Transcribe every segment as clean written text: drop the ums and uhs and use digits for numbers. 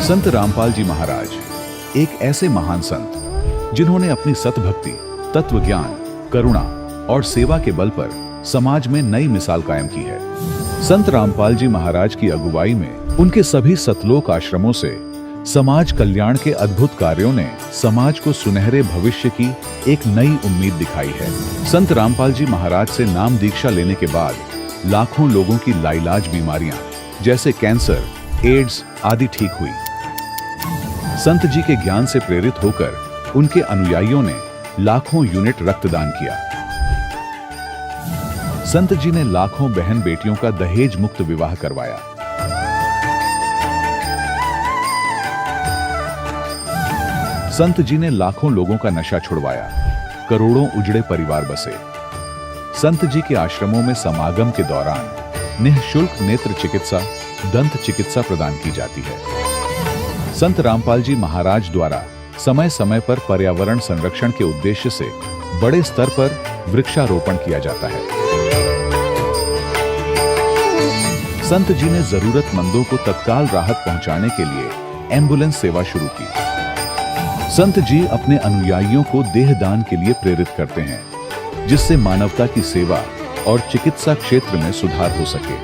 संत रामपाल जी महाराज एक ऐसे महान संत जिन्होंने अपनी सतभक्ति, तत्व ज्ञान, करुणा और सेवा के बल पर समाज में नई मिसाल कायम की है। संत रामपाल जी महाराज की अगुवाई में उनके सभी सतलोक आश्रमों से समाज कल्याण के अद्भुत कार्यों ने समाज को सुनहरे भविष्य की एक नई उम्मीद दिखाई है। संत रामपाल जी महाराज से नाम दीक्षा लेने के बाद लाखों लोगों की लाइलाज बीमारियां जैसे कैंसर, एड्स आदि ठीक हुई। संत जी के ज्ञान से प्रेरित होकर उनके अनुयायियों ने लाखों यूनिट रक्तदान किया। संत जी ने लाखों बहन बेटियों का दहेज मुक्त विवाह करवाया। संत जी ने लाखों लोगों का नशा छुड़वाया, करोड़ों उजड़े परिवार बसे। संत जी के आश्रमों में समागम के दौरान निःशुल्क नेत्र चिकित्सा, दंत चिकित्सा प्रदान की जाती है। संत रामपाल जी महाराज द्वारा समय समय पर पर्यावरण संरक्षण के उद्देश्य से बड़े स्तर पर वृक्षारोपण किया जाता है। संत जी ने जरूरतमंदों को तत्काल राहत पहुंचाने के लिए एम्बुलेंस सेवा शुरू की। संत जी अपने अनुयायियों को देहदान के लिए प्रेरित करते हैं, जिससे मानवता की सेवा और चिकित्सा क्षेत्र में सुधार हो सके।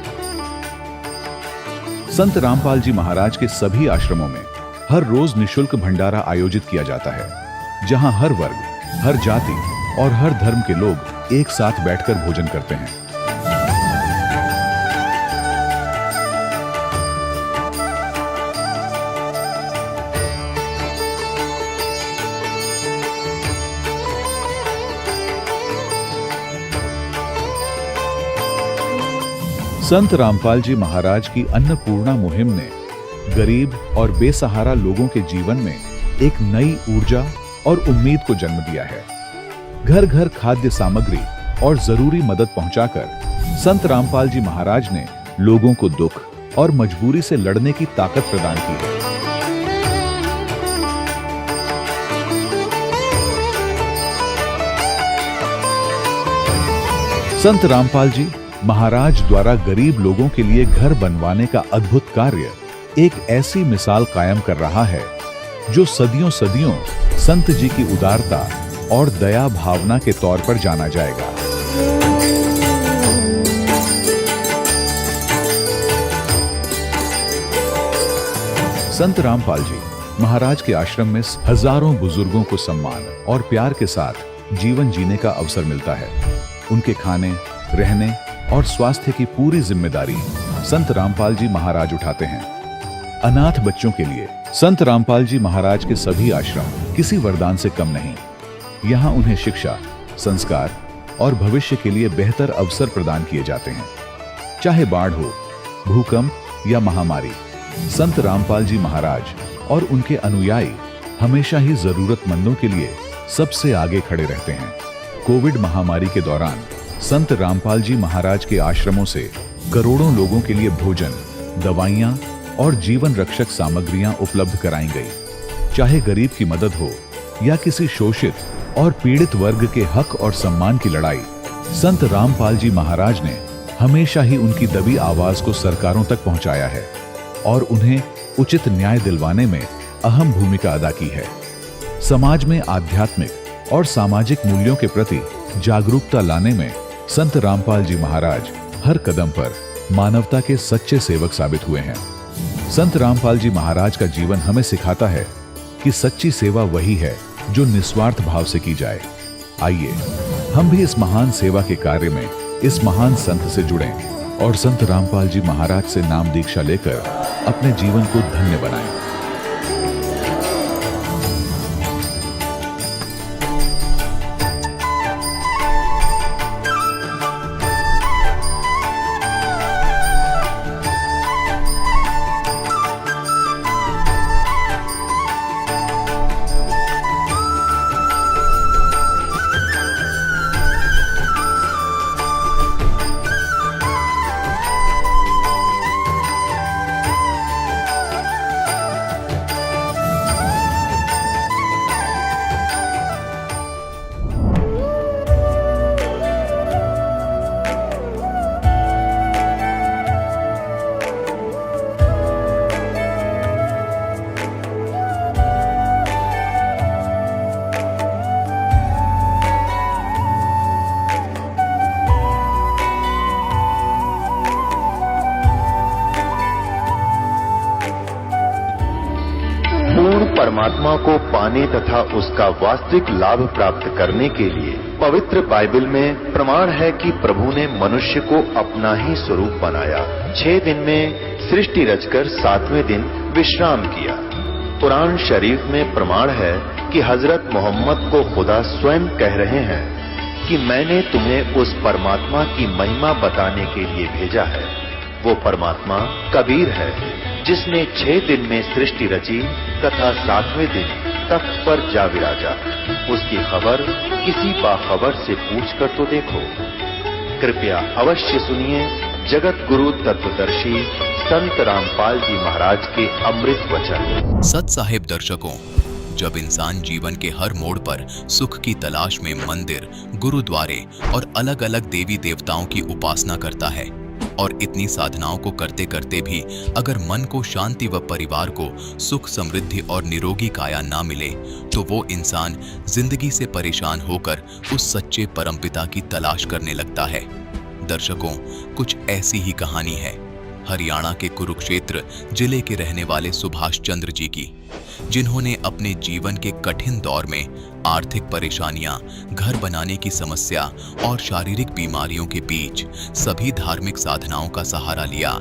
संत रामपाल जी महाराज के सभी आश्रमों में हर रोज निःशुल्क भंडारा आयोजित किया जाता है, जहां हर वर्ग, हर जाति और हर धर्म के लोग एक साथ बैठकर भोजन करते हैं। संत रामपाल जी महाराज की अन्नपूर्णा मुहिम ने गरीब और बेसहारा लोगों के जीवन में एक नई ऊर्जा और उम्मीद को जन्म दिया है। घर घर खाद्य सामग्री और जरूरी मदद पहुंचाकर संत रामपाल जी महाराज ने लोगों को दुख और मजबूरी से लड़ने की ताकत प्रदान की है। संत रामपाल जी महाराज द्वारा गरीब लोगों के लिए घर बनवाने का अद्भुत कार्य एक ऐसी मिसाल कायम कर रहा है जो सदियों सदियों संत जी की उदारता और दया भावना के तौर पर जाना जाएगा। संत रामपाल जी महाराज के आश्रम में हजारों बुजुर्गों को सम्मान और प्यार के साथ जीवन जीने का अवसर मिलता है। उनके खाने, रहने और स्वास्थ्य की पूरी जिम्मेदारी संत रामपाल जी महाराज उठाते हैं। अनाथ बच्चों के लिए संत रामपाल जी महाराज के सभी आश्रम किसी वरदान से कम नहीं। यहाँ उन्हें शिक्षा, संस्कार और भविष्य के लिए बेहतर अवसर प्रदान किए जाते हैं। चाहे बाढ़ हो, भूकंप या महामारी, संत रामपाल जी महाराज और उनके अनुयायी हमेशा ही जरूरतमंदों के लिए सबसे आगे खड़े रहते हैं। कोविड महामारी के दौरान संत रामपाल जी महाराज के आश्रमों से करोड़ों लोगों के लिए भोजन, दवाइयां और जीवन रक्षक सामग्रियां उपलब्ध कराई गई। चाहे गरीब की मदद हो या किसी शोषित और पीड़ित वर्ग के हक और सम्मान की लड़ाई, संत रामपाल जी महाराज ने हमेशा ही उनकी दबी आवाज को सरकारों तक पहुंचाया है और उन्हें उचित न्याय दिलवाने में अहम भूमिका अदा की है। समाज में आध्यात्मिक और सामाजिक मूल्यों के प्रति जागरूकता लाने में संत रामपाल जी महाराज हर कदम पर मानवता के सच्चे सेवक साबित हुए हैं। संत रामपाल जी महाराज का जीवन हमें सिखाता है कि सच्ची सेवा वही है जो निस्वार्थ भाव से की जाए। आइए हम भी इस महान सेवा के कार्य में इस महान संत से जुड़ें और संत रामपाल जी महाराज से नाम दीक्षा लेकर अपने जीवन को धन्य बनाएं। परमात्मा को पाने तथा उसका वास्तविक लाभ प्राप्त करने के लिए पवित्र बाइबल में प्रमाण है कि प्रभु ने मनुष्य को अपना ही स्वरूप बनाया। 6 दिन में सृष्टि रचकर 7वें दिन विश्राम किया। कुरान शरीफ में प्रमाण है कि हजरत मोहम्मद को खुदा स्वयं कह रहे हैं कि मैंने तुम्हें उस परमात्मा की महिमा बताने के लिए भेजा है। वो परमात्मा कबीर है जिसने 6 दिन में सृष्टि रची तथा 7वें दिन तख्त पर जा विराजा। उसकी खबर किसी बाखबर से पूछकर तो देखो। कृपया अवश्य सुनिए जगत गुरु तत्वदर्शी संत रामपाल जी महाराज के अमृत वचन। सत साहिब दर्शकों, जब इंसान जीवन के हर मोड़ पर सुख की तलाश में मंदिर, गुरुद्वारे और अलग अलग देवी देवताओं की उपासना करता है और इतनी साधनाओं को करते करते भी अगर मन को शांति व परिवार को सुख, समृद्धि और निरोगी काया ना मिले तो वो इंसान जिंदगी से परेशान होकर उस सच्चे परमपिता की तलाश करने लगता है। दर्शकों, कुछ ऐसी ही कहानी है हरियाणा के कुरुक्षेत्र जिले के रहने वाले सुभाष चंद्र जी की, जिन्होंने अपने जीवन के कठिन दौर में आर्थिक परेशानियां, घर बनाने की समस्या और शारीरिक बीमारियों के बीच सभी धार्मिक साधनाओं का सहारा लिया,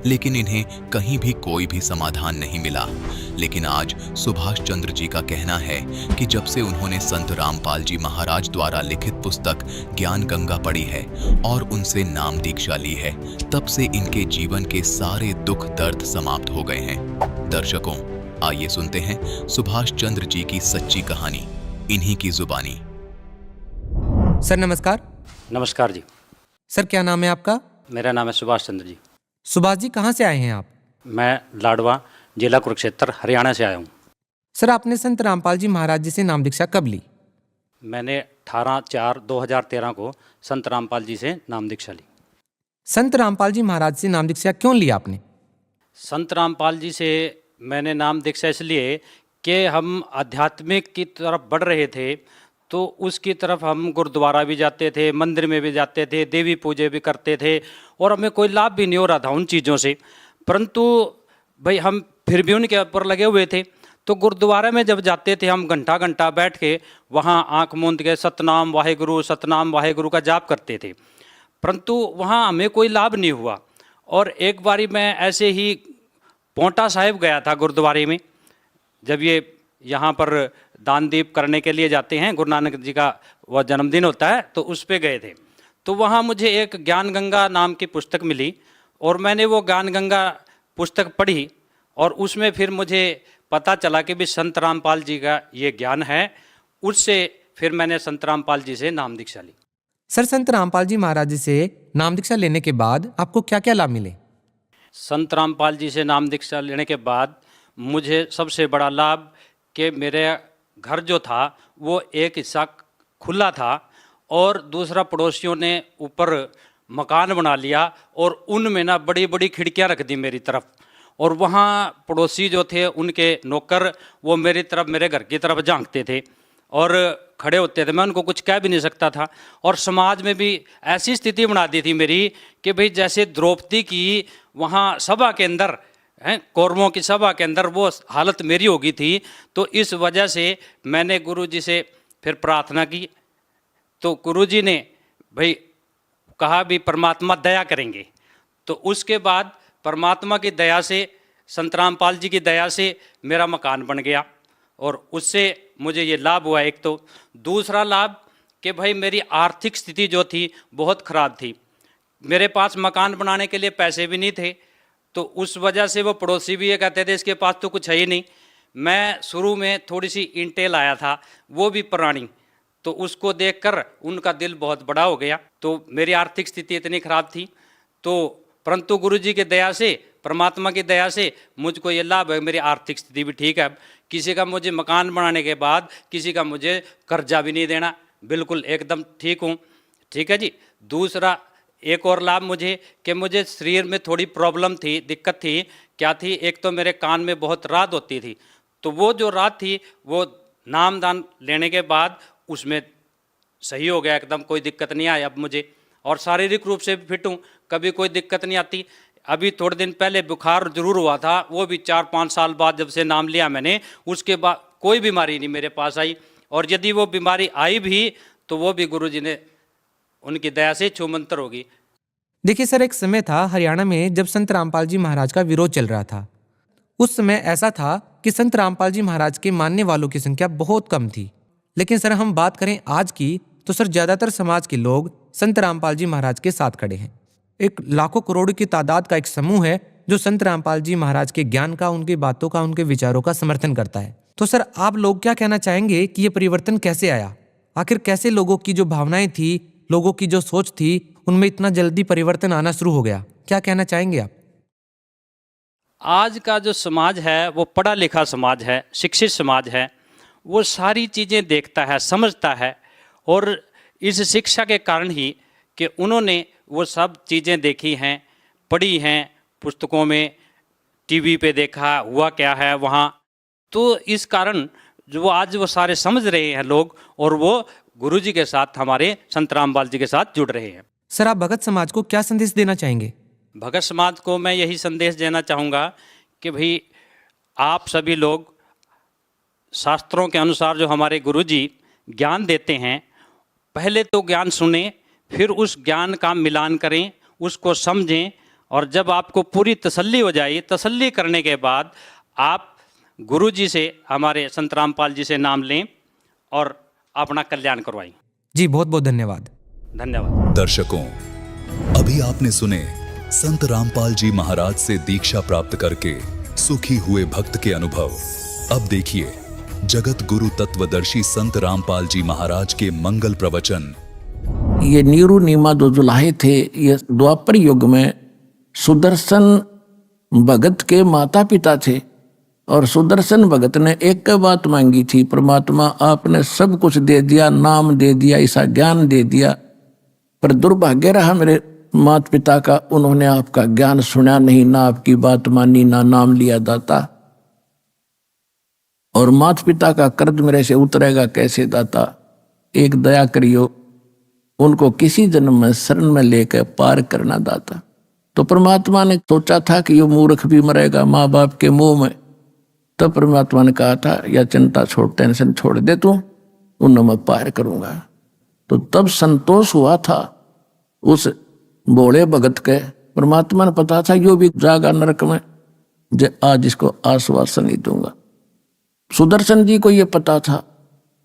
लेकिन इन्हें कहीं भी कोई भी समाधान नहीं मिला। लेकिन आज सुभाष चंद्र जी का कहना है कि जब से उन्होंने संत रामपाल जी महाराज द्वारा लिखित पुस्तक ज्ञान गंगा पढ़ी है और उनसे नाम दीक्षा ली है, तब से इनके जीवन के सारे दुख दर्द समाप्त हो गए हैं। दर्शकों, आइए सुनते हैं सुभाष चंद्र जी की सच्ची कहानी इन्हीं की जुबानी। सर नमस्कार। नमस्कार जी। सर क्या नाम है आपका? मेरा नाम है सुभाष चंद्र जी। सुभाष जी कहाँ से आए हैं आप? मैं लाडवा, जिला कुरुक्षेत्र, हरियाणा से आया हूँ। सर आपने संत रामपाल जी महाराज जी से नाम दीक्षा कब ली? मैंने 18/4/2013 को संत रामपाल जी से नाम दीक्षा ली। संत रामपाल जी महाराज से नाम दीक्षा क्यों ली आपने? संत रामपाल जी से मैंने नाम दीक्षा इसलिए कि हम आध्यात्मिक की तरफ बढ़ रहे थे, तो उसकी तरफ हम गुरुद्वारा भी जाते थे, मंदिर में भी जाते थे, देवी पूजे भी करते थे और हमें कोई लाभ भी नहीं हो रहा था उन चीज़ों से। परंतु भाई हम फिर भी उनके ऊपर लगे हुए थे। तो गुरुद्वारे में जब जाते थे हम घंटा घंटा बैठ के वहाँ आँख मूंद के सतनाम वाहेगुरु का जाप करते थे, परंतु वहाँ हमें कोई लाभ नहीं हुआ। और एक बारी मैं ऐसे ही पोंटा साहिब गया था गुरुद्वारे में, जब ये यहाँ पर दान दीप करने के लिए जाते हैं, गुरु नानक जी का वह जन्मदिन होता है, तो उस पे गए थे। तो वहाँ मुझे एक ज्ञान गंगा नाम की पुस्तक मिली और मैंने वो ज्ञान गंगा पुस्तक पढ़ी और उसमें फिर मुझे पता चला कि भी संत रामपाल जी का ये ज्ञान है। उससे फिर मैंने संत रामपाल जी से नाम दीक्षा ली। सर संत रामपाल जी महाराज जी से नाम दीक्षा लेने के बाद आपको क्या क्या लाभ मिले? संत रामपाल जी से नाम दीक्षा लेने के बाद मुझे सबसे बड़ा लाभ कि मेरे घर जो था वो एक हिस्सा खुला था और दूसरा पड़ोसियों ने ऊपर मकान बना लिया और उनमें ना बड़ी बड़ी खिड़कियां रख दी मेरी तरफ। और वहाँ पड़ोसी जो थे उनके नौकर वो मेरी तरफ, मेरे घर की तरफ झांकते थे और खड़े होते थे, मैं उनको कुछ कह भी नहीं सकता था। और समाज में भी ऐसी स्थिति बना दी थी मेरी कि भाई जैसे द्रौपदी की वहाँ सभा के अंदर हैं, कौरवों की सभा के अंदर वो हालत मेरी हो गई थी। तो इस वजह से मैंने गुरु जी से फिर प्रार्थना की, तो गुरु जी ने भाई कहा भी परमात्मा दया करेंगे। तो उसके बाद परमात्मा की दया से, संत रामपाल जी की दया से मेरा मकान बन गया और उससे मुझे ये लाभ हुआ। एक तो दूसरा लाभ कि भाई मेरी आर्थिक स्थिति जो थी बहुत ख़राब थी, मेरे पास मकान बनाने के लिए पैसे भी नहीं थे। तो उस वजह से वो पड़ोसी भी ये कहते थे इसके पास तो कुछ है ही नहीं। मैं शुरू में थोड़ी सी ईंटें लाया था, वो भी पुरानी, तो उसको देखकर उनका दिल बहुत बड़ा हो गया। तो मेरी आर्थिक स्थिति इतनी ख़राब थी, तो परंतु गुरु जी की दया से, परमात्मा की दया से मुझको ये लाभ है, मेरी आर्थिक स्थिति भी ठीक है। किसी का मुझे मकान बनाने के बाद किसी का मुझे कर्जा भी नहीं देना, बिल्कुल एकदम ठीक हूँ। ठीक है जी। दूसरा एक और लाभ मुझे कि मुझे शरीर में थोड़ी प्रॉब्लम थी, दिक्कत थी। क्या थी? एक तो मेरे कान में बहुत रात होती थी, तो वो जो रात थी वो नामदान लेने के बाद उसमें सही हो गया एकदम, कोई दिक्कत नहीं आई अब मुझे। और शारीरिक रूप से भी फिट हूँ, कभी कोई दिक्कत नहीं आती। अभी थोड़े दिन पहले बुखार जरूर हुआ था, वो भी 4-5 साल बाद जब से नाम लिया मैंने, उसके बाद कोई बीमारी नहीं मेरे पास आई। और यदि वो बीमारी आई भी तो वो भी गुरुजी ने उनकी दया से छूमंतर होगी। देखिए सर, एक समय था हरियाणा में जब संत रामपाल जी महाराज का विरोध चल रहा था। उस समय ऐसा था कि संत रामपाल जी महाराज के मानने वालों की संख्या बहुत कम थी। लेकिन सर हम बात करें आज की, तो सर ज्यादातर समाज के लोग संत रामपाल जी महाराज के साथ खड़े हैं। एक लाखों करोड़ों की तादाद का एक समूह है जो संत रामपाल जी महाराज के ज्ञान का, उनकी बातों का, उनके विचारों का समर्थन करता है। तो सर आप लोग क्या कहना चाहेंगे कि ये परिवर्तन कैसे आया? आखिर कैसे लोगों की जो भावनाएं थी, लोगों की जो सोच थी, उनमें इतना जल्दी परिवर्तन आना शुरू हो गया? क्या कहना चाहेंगे आप? आज का जो समाज है वो पढ़ा लिखा समाज है, शिक्षित समाज है। वो सारी चीज़ें देखता है, समझता है, और इस शिक्षा के कारण ही कि उन्होंने वो सब चीज़ें देखी हैं, पढ़ी हैं, पुस्तकों में, टीवी पे देखा हुआ क्या है वहाँ। तो इस कारण जो आज वो सारे समझ रहे हैं लोग, और वो गुरुजी के साथ, हमारे संत रामपाल जी के साथ जुड़ रहे हैं। सर आप भगत समाज को क्या संदेश देना चाहेंगे? भगत समाज को मैं यही संदेश देना चाहूँगा कि भाई आप सभी लोग शास्त्रों के अनुसार जो हमारे गुरुजी ज्ञान देते हैं, पहले तो ज्ञान सुने, फिर उस ज्ञान का मिलान करें, उसको समझें, और जब आपको पूरी तसल्ली हो जाए, तसल्ली करने के बाद आप गुरुजी से, हमारे संत रामपाल जी से नाम लें और अपना कल्याण करवाएं। जी बहुत बहुत धन्यवाद। धन्यवाद। दर्शकों, अभी आपने सुने संत रामपाल जी महाराज से दीक्षा प्राप्त करके सुखी हुए भक्त के अनुभव। अब देखिए जगत गुरु तत्वदर्शी संत रामपाल जी महाराज के मंगल प्रवचन। ये नीरू नीमा जो जुलाहे थे, ये द्वापर युग में सुदर्शन भगत के माता पिता थे। और सुदर्शन भगत ने एक बात मांगी थी, परमात्मा आपने सब कुछ दे दिया, नाम दे दिया, ऐसा ज्ञान दे दिया, पर दुर्भाग्य रहा मेरे माता पिता का, उन्होंने आपका ज्ञान सुना नहीं, ना आपकी बात मानी, ना नाम लिया दाता। और माता पिता का कर्ज मेरे से उतरेगा कैसे दाता? एक दया करियो, उनको किसी जन्म में शरण में लेकर पार करना दाता। तो परमात्मा ने सोचा था कि ये मूर्ख भी मरेगा माँ बाप के मुंह में। तब परमात्मा ने कहा था, या चिंता छोड़, टेंशन छोड़ दे तू, उन्हें मैं पार करूंगा। तो तब संतोष हुआ था उस भोले भगत के। परमात्मा ने पता था यो भी जागा नरक में, जे आज इसको आश्वासन ही दूंगा। सुदर्शन जी को ये पता था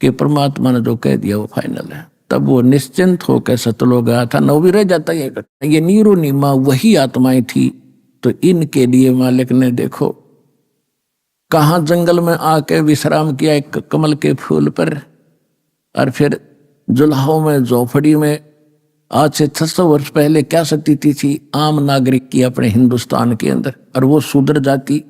कि परमात्मा ने जो कह दिया वो फाइनल है। तब वो निश्चिंत होकर सतलोक गया था, न भी रह जाता ये नीरो नीमा वही आत्माएं थी। तो इनके लिए मालिक ने देखो कहाँ जंगल में आके विश्राम किया एक कमल के फूल पर, और फिर जुलाहों में, झोपड़ी में। आज से 600 वर्ष पहले क्या स्थिति थी आम नागरिक की अपने हिंदुस्तान के अंदर, और वो शूद्र जाति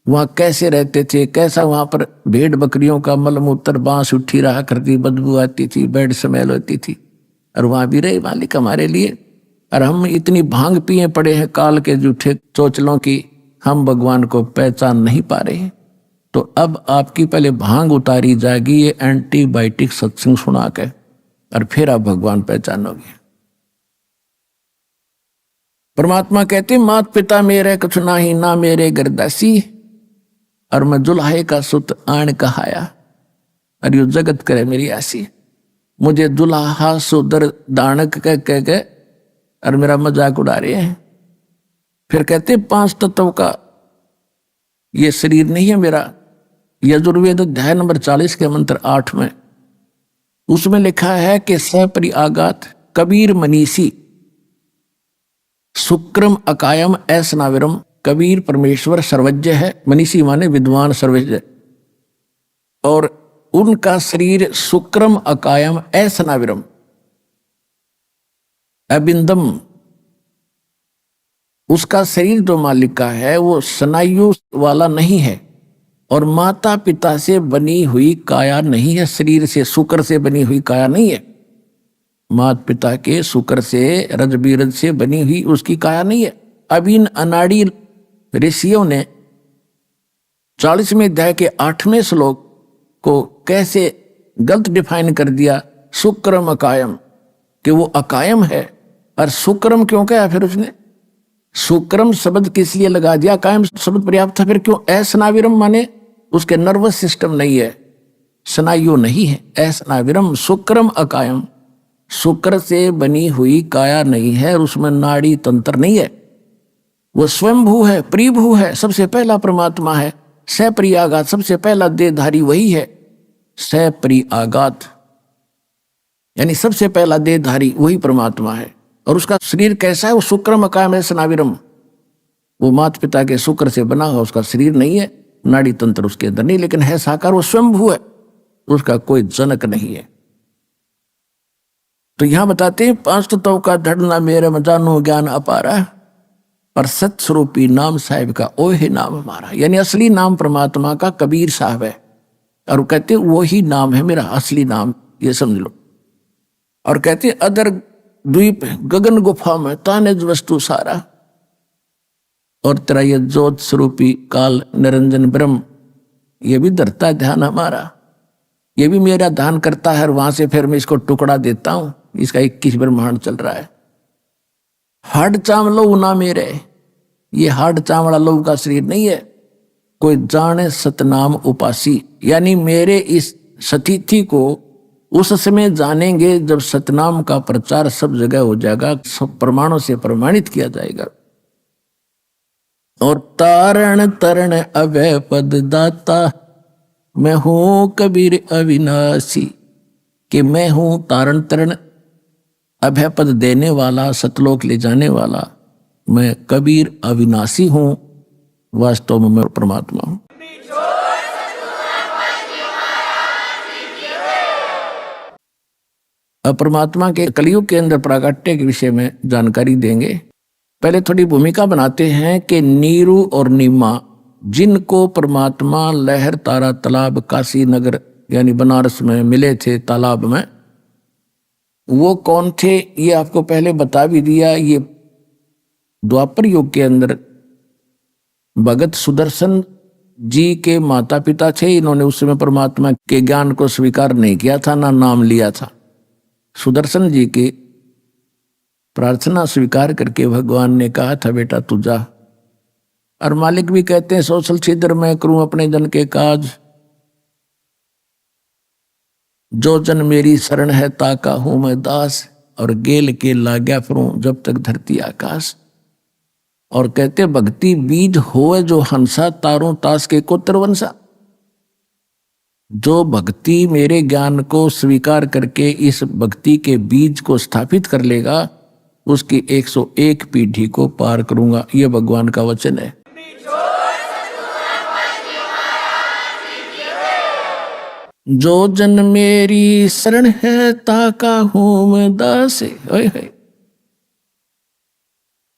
वहाँ कैसे रहते थे, कैसा वहाँ पर भेड़ बकरियों का मलमूत्र बांस उठी रहा करती, बदबू आती थी, बेड स्मेल होती थी, और वहाँ भी रहे मालिक हमारे लिए। और हम इतनी भांग पिए पड़े हैं काल के जूठे चोचलों की, हम भगवान को पहचान नहीं पा रहे। तो अब आपकी पहले भांग उतारी जाएगी ये एंटीबायोटिक सत्संग सुना के, और फिर आप भगवान पहचानोगे। परमात्मा कहते मात पिता मेरे कुछ नाही, ना मेरे गरदासी, और मैं जुलाहे का सुत आण कहाया, और यो जगत करे मेरी आसी। मुझे जुलाहा सुदर दानक कह के और मेरा मजाक उड़ा रहे हैं। फिर कहते 5 तत्व का ये शरीर नहीं है मेरा। यजुर्वेद अध्याय नंबर 40 के मंत्र 8 में उसमें लिखा है कि सपरि आगात कबीर मनीषी शुक्रम अकायम ऐसनाविरम। कबीर परमेश्वर सर्वज्ञ है, मनीषी माने विद्वान सर्वज्ञ, और उनका शरीर शुक्रम अकायम ऐसनाविरम अबिंदम। उसका शरीर जो मालिक का है वो स्नायु वाला नहीं है, और माता पिता से बनी हुई काया नहीं है, शरीर से शुक्र से बनी हुई काया नहीं है। माता पिता के शुक्र से रजबीरज से बनी हुई उसकी काया नहीं है। अब इन अनाड़ी ऋषियों ने 40वें अध्याय के 8वें श्लोक को कैसे गलत डिफाइन कर दिया, शुक्रम अकायम, कि वो अकायम है। और शुक्रम क्यों कहा फिर उसने? सुक्रम शब्द किस लिए लगा दिया, कायम शब्द पर्याप्त था, फिर क्यों असनाविरम माने उसके नर्वस सिस्टम नहीं है, स्नायु नहीं है, असनाविरम शुक्रम अकायम, शुक्र से बनी हुई काया नहीं है और उसमें नाड़ी तंत्र नहीं है, वो स्वयंभू है, प्रिभू है, सबसे पहला परमात्मा है, सप्रियागात सबसे पहला देहधारी वही है, सप्रियागात यानी सबसे पहला देहधारी वही परमात्मा है। और उसका शरीर कैसा है, वो शुक्रम अकायम है सनाविरम, वो माता पिता के शुक्र से बना हुआ उसका शरीर नहीं है, नाड़ी तंत्र उसके अंदर नहीं, लेकिन है साकार, वो स्वयंभू है, उसका कोई जनक नहीं है। तो यहां बताते हैं 5 तत्वों का धड़ना मेरे में जानो ज्ञान अपारा, पर सत्स्वरूपी नाम साहिब का ओ ही नाम हमारा, यानी असली नाम परमात्मा का कबीर साहब है, और वो कहते वो ही नाम है मेरा असली नाम, ये समझ लो। और कहते अदर द्वीप गगन गुफा में तानिज वस्तु सारा, और तेरा ये ज्योत स्वरूपी काल निरंजन ब्रह्म ये भी धरता ध्यान हमारा, ये भी मेरा ध्यान करता है, और वहां से फिर मैं इसको टुकड़ा देता हूं, इसका 21 ब्रह्मांड चल रहा है। हाड चाम लो ना मेरे, ये हाड चामड़ा लोग का शरीर नहीं है, कोई जाने सतनाम उपासी, यानी मेरे इस सतिथि को उस समय जानेंगे जब सतनाम का प्रचार सब जगह हो जाएगा, सब प्रमाणों से प्रमाणित किया जाएगा। और तारण तरण अभय पद दाता, मैं हूं कबीर अविनाशी, कि मैं हूं तारण तरण अभय पद देने वाला, सतलोक ले जाने वाला, मैं कबीर अविनाशी हूं, वास्तव में मैं परमात्मा हूं। अब परमात्मा के कलयुग के अंदर प्राकट्य के विषय में जानकारी देंगे। पहले थोड़ी भूमिका बनाते हैं कि नीरू और नीमा जिनको परमात्मा लहर तारा तालाब काशी नगर यानी बनारस में मिले थे तालाब में, वो कौन थे ये आपको पहले बता भी दिया। ये द्वापर युग के अंदर भगत सुदर्शन जी के माता पिता थे। इन्होंने उस समय परमात्मा के ज्ञान को स्वीकार नहीं किया था, ना नाम लिया था। सुदर्शन जी की प्रार्थना स्वीकार करके भगवान ने कहा था बेटा तू जा। और मालिक भी कहते हैं सोशल छिद्र मैं करूं अपने जन के काज, जो जन मेरी शरण है ताका हूं मैं दास, और गेल के लाग्या फिरूं जब तक धरती आकाश। और कहते भक्ति बीज होए जो हंसा, तारों तास के कोत्र वंशा। जो भक्ति मेरे ज्ञान को स्वीकार करके इस भक्ति के बीज को स्थापित कर लेगा, उसकी 101 पीढ़ी को पार करूंगा, यह भगवान का वचन है। जो जन मेरी शरण है ताका हूं मैं दास,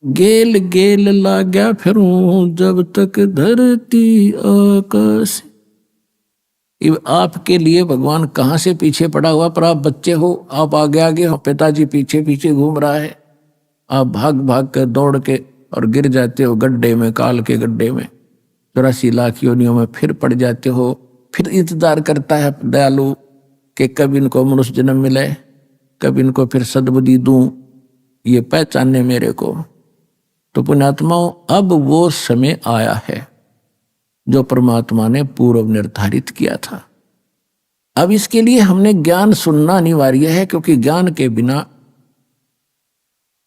गेल गेल लाग्या फिरूं जब तक धरती आकाश। आपके लिए भगवान कहां से पीछे पड़ा हुआ, पर आप बच्चे हो, आप आगे आगे हो, पिताजी पीछे पीछे घूम रहा है, आप भाग भाग कर दौड़ के और गिर जाते हो गड्ढे में, काल के गड्ढे में, 84 लाख योनियों में फिर पड़ जाते हो। फिर इंतजार करता है दयालु कि कब इनको मनुष्य जन्म मिले, कब इनको फिर सद्बुद्धि दूं, ये पहचाने मेरे को। तो पुण्यात्माओं अब वो समय आया है जो परमात्मा ने पूर्व निर्धारित किया था। अब इसके लिए हमने ज्ञान सुनना अनिवार्य है, क्योंकि ज्ञान के बिना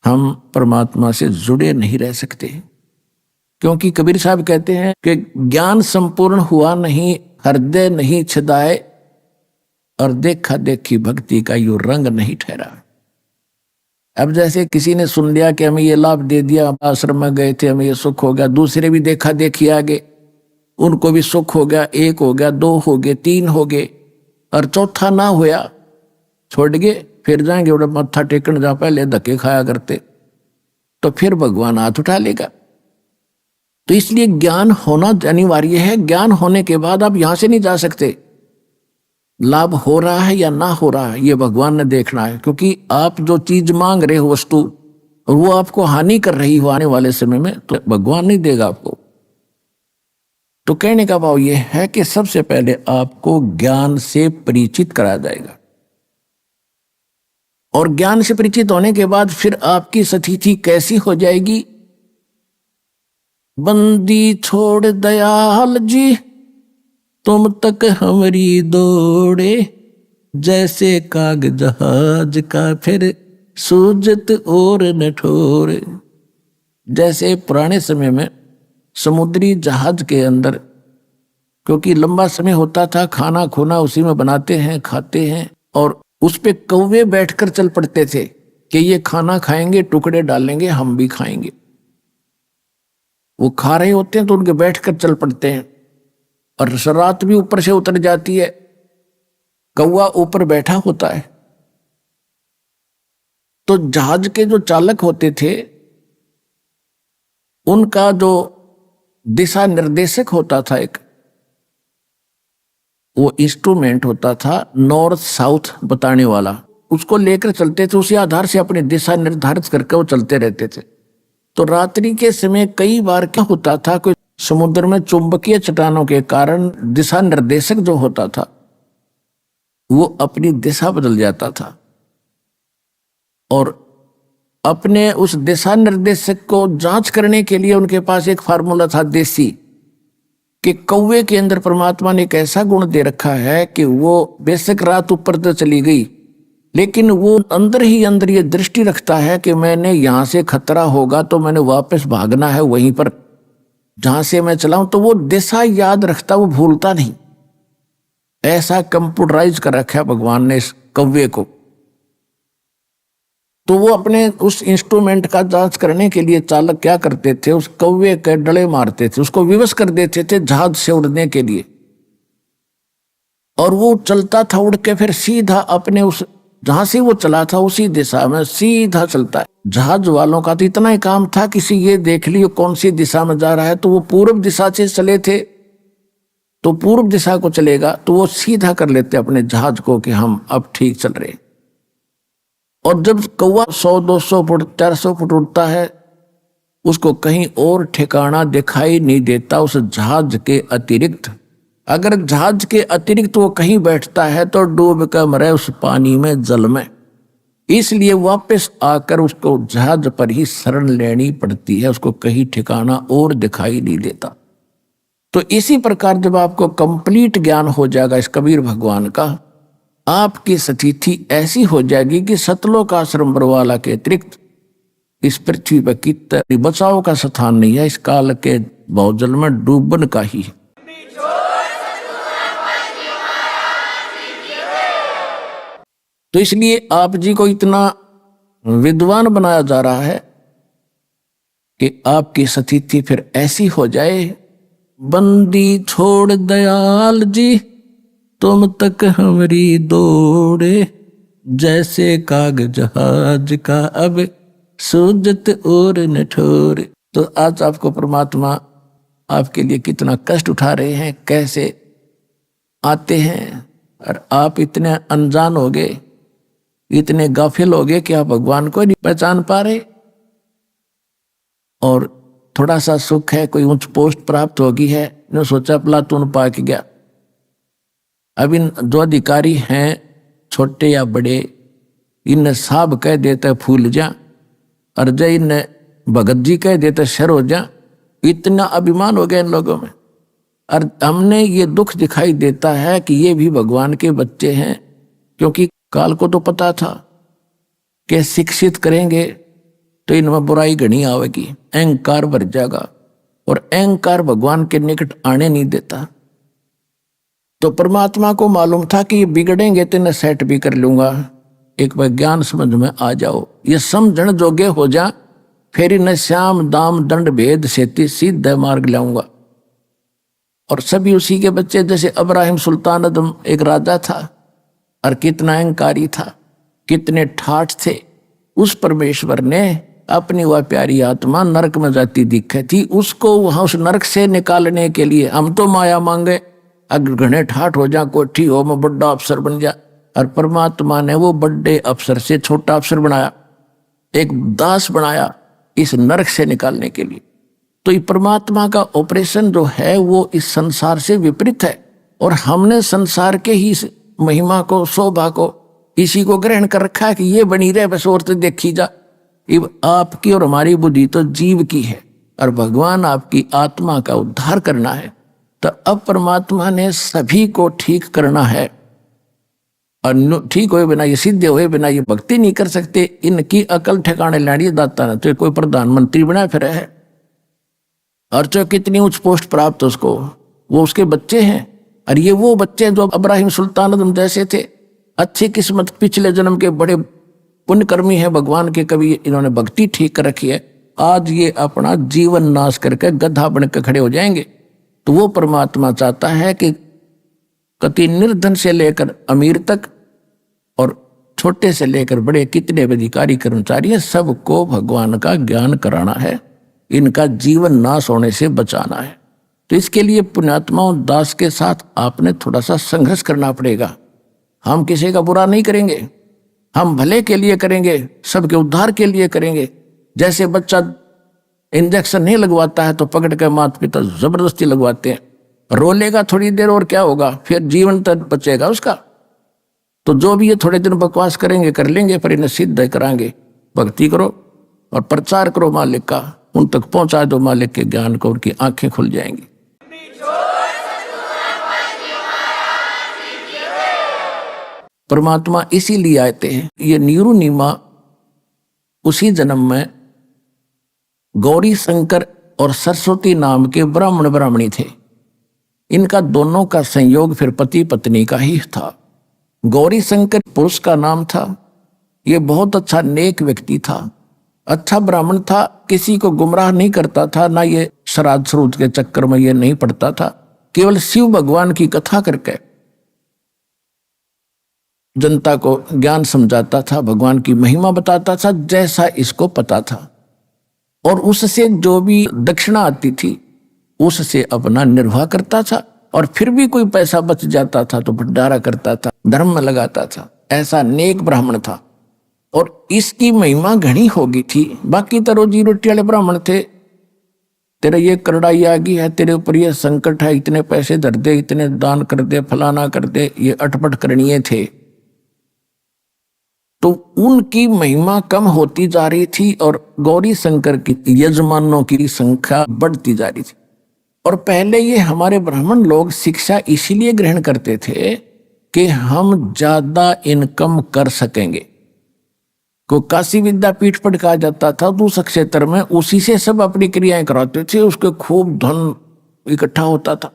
हम परमात्मा से जुड़े नहीं रह सकते। क्योंकि कबीर साहब कहते हैं कि ज्ञान संपूर्ण हुआ नहीं, हृदय नहीं छिदाए, और देखा देखी भक्ति का यो रंग नहीं ठहरा। अब जैसे किसी ने सुन लिया कि हमें ये लाभ दे दिया, आश्रम में गए थे, हमें ये सुख हो गया, दूसरे भी देखा देखी आगे, उनको भी सुख हो गया, 1 हो गया, 2 हो गए, 3 हो गए, और चौथा ना होया छोड़ गए, फिर जाएंगे उड़े मत्था टेकन जहां पहले धक्के खाया करते, तो फिर भगवान हाथ उठा लेगा। तो इसलिए ज्ञान होना अनिवार्य है। ज्ञान होने के बाद आप यहां से नहीं जा सकते। लाभ हो रहा है या ना हो रहा है ये भगवान ने देखना है, क्योंकि आप जो चीज मांग रहे हो वस्तु, और वो आपको हानि कर रही हो आने वाले समय में, तो भगवान नहीं देगा आपको। तो कहने का भाव ये है कि सबसे पहले आपको ज्ञान से परिचित कराया जाएगा, और ज्ञान से परिचित होने के बाद फिर आपकी स्थिति कैसी हो जाएगी बंदी छोड़ दयाल जी तुम तक हमारी दौड़े, जैसे काग जहाज का फिर सूजत और न ठोरे। जैसे पुराने समय में समुद्री जहाज के अंदर, क्योंकि लंबा समय होता था, खाना खोना उसी में बनाते हैं खाते हैं, और उस पे कौवे बैठकर चल पड़ते थे कि ये खाना खाएंगे, टुकड़े डालेंगे, हम भी खाएंगे। वो खा रहे होते हैं तो उनके बैठकर चल पड़ते हैं, और रात भी ऊपर से उतर जाती है, कौवा ऊपर बैठा होता है। तो जहाज के जो चालक होते थे उनका जो दिशा निर्देशक होता था, एक वो इंस्ट्रूमेंट होता था नॉर्थ साउथ बताने वाला, उसको लेकर चलते थे। उसी आधार से अपनी दिशा निर्धारित करके वो चलते रहते थे। तो रात्रि के समय कई बार क्या होता था, कोई समुद्र में चुंबकीय चट्टानों के कारण दिशा निर्देशक जो होता था वो अपनी दिशा बदल जाता था, और अपने उस दिशा निर्देशक को जांच करने के लिए उनके पास एक फार्मूला था देसी, कि कौवे के अंदर परमात्मा ने एक ऐसा गुण दे रखा है कि वो बेशक रात ऊपर तो चली गई, लेकिन वो अंदर ही अंदर ये दृष्टि रखता है कि मैंने यहां से खतरा होगा तो मैंने वापस भागना है वहीं पर जहां से मैं चलाऊं। तो वो दिशा याद रखता, वो भूलता नहीं। ऐसा कंप्यूटराइज कर रखा है भगवान ने इस कौवे को। तो वो अपने उस इंस्ट्रूमेंट का जांच करने के लिए चालक क्या करते थे, उस कौवे के डले मारते थे, उसको विवश कर देते थे जहाज से उड़ने के लिए, और वो चलता था उड़ के फिर सीधा अपने उस जहां से वो चला था उसी दिशा में सीधा चलता है। जहाज वालों का तो इतना ही काम था, किसी ये देख लियो कौन सी दिशा में जा रहा है, तो वो पूर्व दिशा से चले थे तो पूर्व दिशा को चलेगा, तो वो सीधा कर लेते अपने जहाज को कि हम अब ठीक चल रहे। और जब कौवा 100-200 फुट 400 फुट उड़ता है, उसको कहीं और ठिकाना दिखाई नहीं देता उस जहाज के अतिरिक्त। अगर जहाज के अतिरिक्त वो कहीं बैठता है तो डूब कर मरे उस पानी में, जल में। इसलिए वापस आकर उसको जहाज पर ही शरण लेनी पड़ती है, उसको कहीं ठिकाना और दिखाई नहीं देता। तो इसी प्रकार जब आपको कंप्लीट ज्ञान हो जाएगा इस कबीर भगवान का, आपकी स्थिति ऐसी हो जाएगी कि सतलोक आश्रम बरवाला के अतिरिक्त इस पृथ्वी पर कितने बचाव का स्थान नहीं है, इस काल के बहुजल में डूबन का ही है। तो इसलिए आप जी को इतना विद्वान बनाया जा रहा है कि आपकी स्थिति फिर ऐसी हो जाए, बंदी छोड़ दयाल जी तुम तक हमारी दौड़े, जैसे काग जहाज का अब सूजत और न ठोरे। तो आज आपको परमात्मा आपके लिए कितना कष्ट उठा रहे हैं, कैसे आते हैं, और आप इतने अनजान हो गए, इतने गाफिल हो गए कि आप भगवान को नहीं पहचान पा रहे। और थोड़ा सा सुख है, कोई उच्च पोस्ट प्राप्त होगी है, ने सोचा प्लाटून पा के गया। अब इन जो अधिकारी हैं छोटे या बड़े, इन साहब कह देते फूल जा, और जय इन भगत जी कह देते शर हो जा। इतना अभिमान हो गया इन लोगों में। और हमने ये दुख दिखाई देता है कि ये भी भगवान के बच्चे हैं, क्योंकि काल को तो पता था कि शिक्षित करेंगे तो इनमें बुराई घनी आवेगी, अहंकार भर जाएगा, और अहंकार भगवान के निकट आने नहीं देता। तो परमात्मा को मालूम था कि ये बिगड़ेंगे तो इन्हें सेट भी कर लूंगा, एक बार ज्ञान समझ में आ जाओ, ये समझण जोगे हो जा, फिर इन्हें श्याम दाम दंड भेद सेती सीधा मार्ग लाऊंगा। और सभी उसी के बच्चे, जैसे अब्राहिम सुल्तान अदम एक राजा था और कितना अहंकारी था, कितने ठाठ थे। उस परमेश्वर ने अपनी वह प्यारी आत्मा नरक में जाती दिखे थी, उसको वहां उस नरक से निकालने के लिए हम तो माया मांगे, अगर घने ठाठ हो जा, कोठी हो, मैं बड़ा अफसर बन जा। और परमात्मा ने वो बड़े अफसर से छोटा अफसर बनाया, एक दास बनाया इस नरक से निकालने के लिए। तो ये परमात्मा का ऑपरेशन जो है वो इस संसार से विपरीत है, और हमने संसार के ही महिमा को, शोभा को, इसी को ग्रहण कर रखा है कि ये बनी रहे बस, और तो देखी जा। आपकी और हमारी बुद्धि तो जीव की है, और भगवान आपकी आत्मा का उद्धार करना है, तो अब परमात्मा ने सभी को ठीक करना है। और ठीक हुए बिना, ये सिद्ध हुए बिना ये भक्ति नहीं कर सकते। इनकी अकल ठिकाने लाड़ी दाता ने तो कोई प्रधानमंत्री बना फिर है, और जो कितनी उच्च पोस्ट प्राप्त उसको, वो उसके बच्चे हैं। और ये वो बच्चे जो इब्राहिम सुल्तान आदम जैसे थे, अच्छी किस्मत, पिछले जन्म के बड़े पुण्यकर्मी हैं भगवान के, कभी इन्होंने भक्ति ठीक कर रखी है। आज ये अपना जीवन नाश करके गधा बनकर खड़े हो जाएंगे। तो वो परमात्मा चाहता है कि कति निर्धन से लेकर अमीर तक और छोटे से लेकर बड़े कितने भी अधिकारी कर्मचारी हैं, सबको भगवान का ज्ञान कराना है, इनका जीवन नाश होने से बचाना है। तो इसके लिए पुण्यात्माओं दास के साथ आपने थोड़ा सा संघर्ष करना पड़ेगा। हम किसी का बुरा नहीं करेंगे, हम भले के लिए करेंगे, सबके उद्धार के लिए करेंगे। जैसे बच्चा इंजेक्शन नहीं लगवाता है तो पकड़ कर माता पिता जबरदस्ती लगवाते हैं, रोलेगा थोड़ी देर और क्या होगा, फिर जीवन तक बचेगा उसका। तो जो भी ये थोड़े दिन बकवास करेंगे कर लेंगे, पर इन्हें सिद्ध कराएंगे। भक्ति करो और प्रचार करो मालिक का, उन तक पहुंचा दो मालिक के ज्ञान को, उनकी आंखें खुल जाएंगी। परमात्मा इसीलिए आते हैं। ये नीरू नीमा उसी जन्म में गौरी शंकर और सरस्वती नाम के ब्राह्मण ब्राह्मणी थे। इनका दोनों का संयोग फिर पति पत्नी का ही था। गौरी शंकर पुरुष का नाम था। ये बहुत अच्छा नेक व्यक्ति था, अच्छा ब्राह्मण था, किसी को गुमराह नहीं करता था, ना ये श्राद्ध श्रूद के चक्कर में ये नहीं पड़ता था। केवल शिव भगवान की कथा करके जनता को ज्ञान समझाता था, भगवान की महिमा बताता था जैसा इसको पता था। और उससे जो भी दक्षिणा आती थी उससे अपना निर्वाह करता था। और फिर भी कोई पैसा बच जाता था तो भंडारा करता था, धर्म में लगाता था। ऐसा नेक ब्राह्मण था और इसकी महिमा घनी होगी थी। बाकी तो रोजी रोटी वाले ब्राह्मण थे, तेरे ये करड़ाई आ गई है, तेरे ऊपर ये संकट है, इतने पैसे धर दे, इतने दान कर दे, फलाना कर दे, ये अटपट करणीय थे। तो उनकी महिमा कम होती जा रही थी और गौरी शंकर की यजमानों की संख्या बढ़ती जा रही थी। और पहले ये हमारे ब्राह्मण लोग शिक्षा इसीलिए ग्रहण करते थे कि हम ज्यादा इनकम कर सकेंगे। को काशी विद्यापीठ पढ़ कहा जाता था, तो उस क्षेत्र में उसी से सब अपनी क्रियाएं कराते थे, उसके खूब धन इकट्ठा होता था।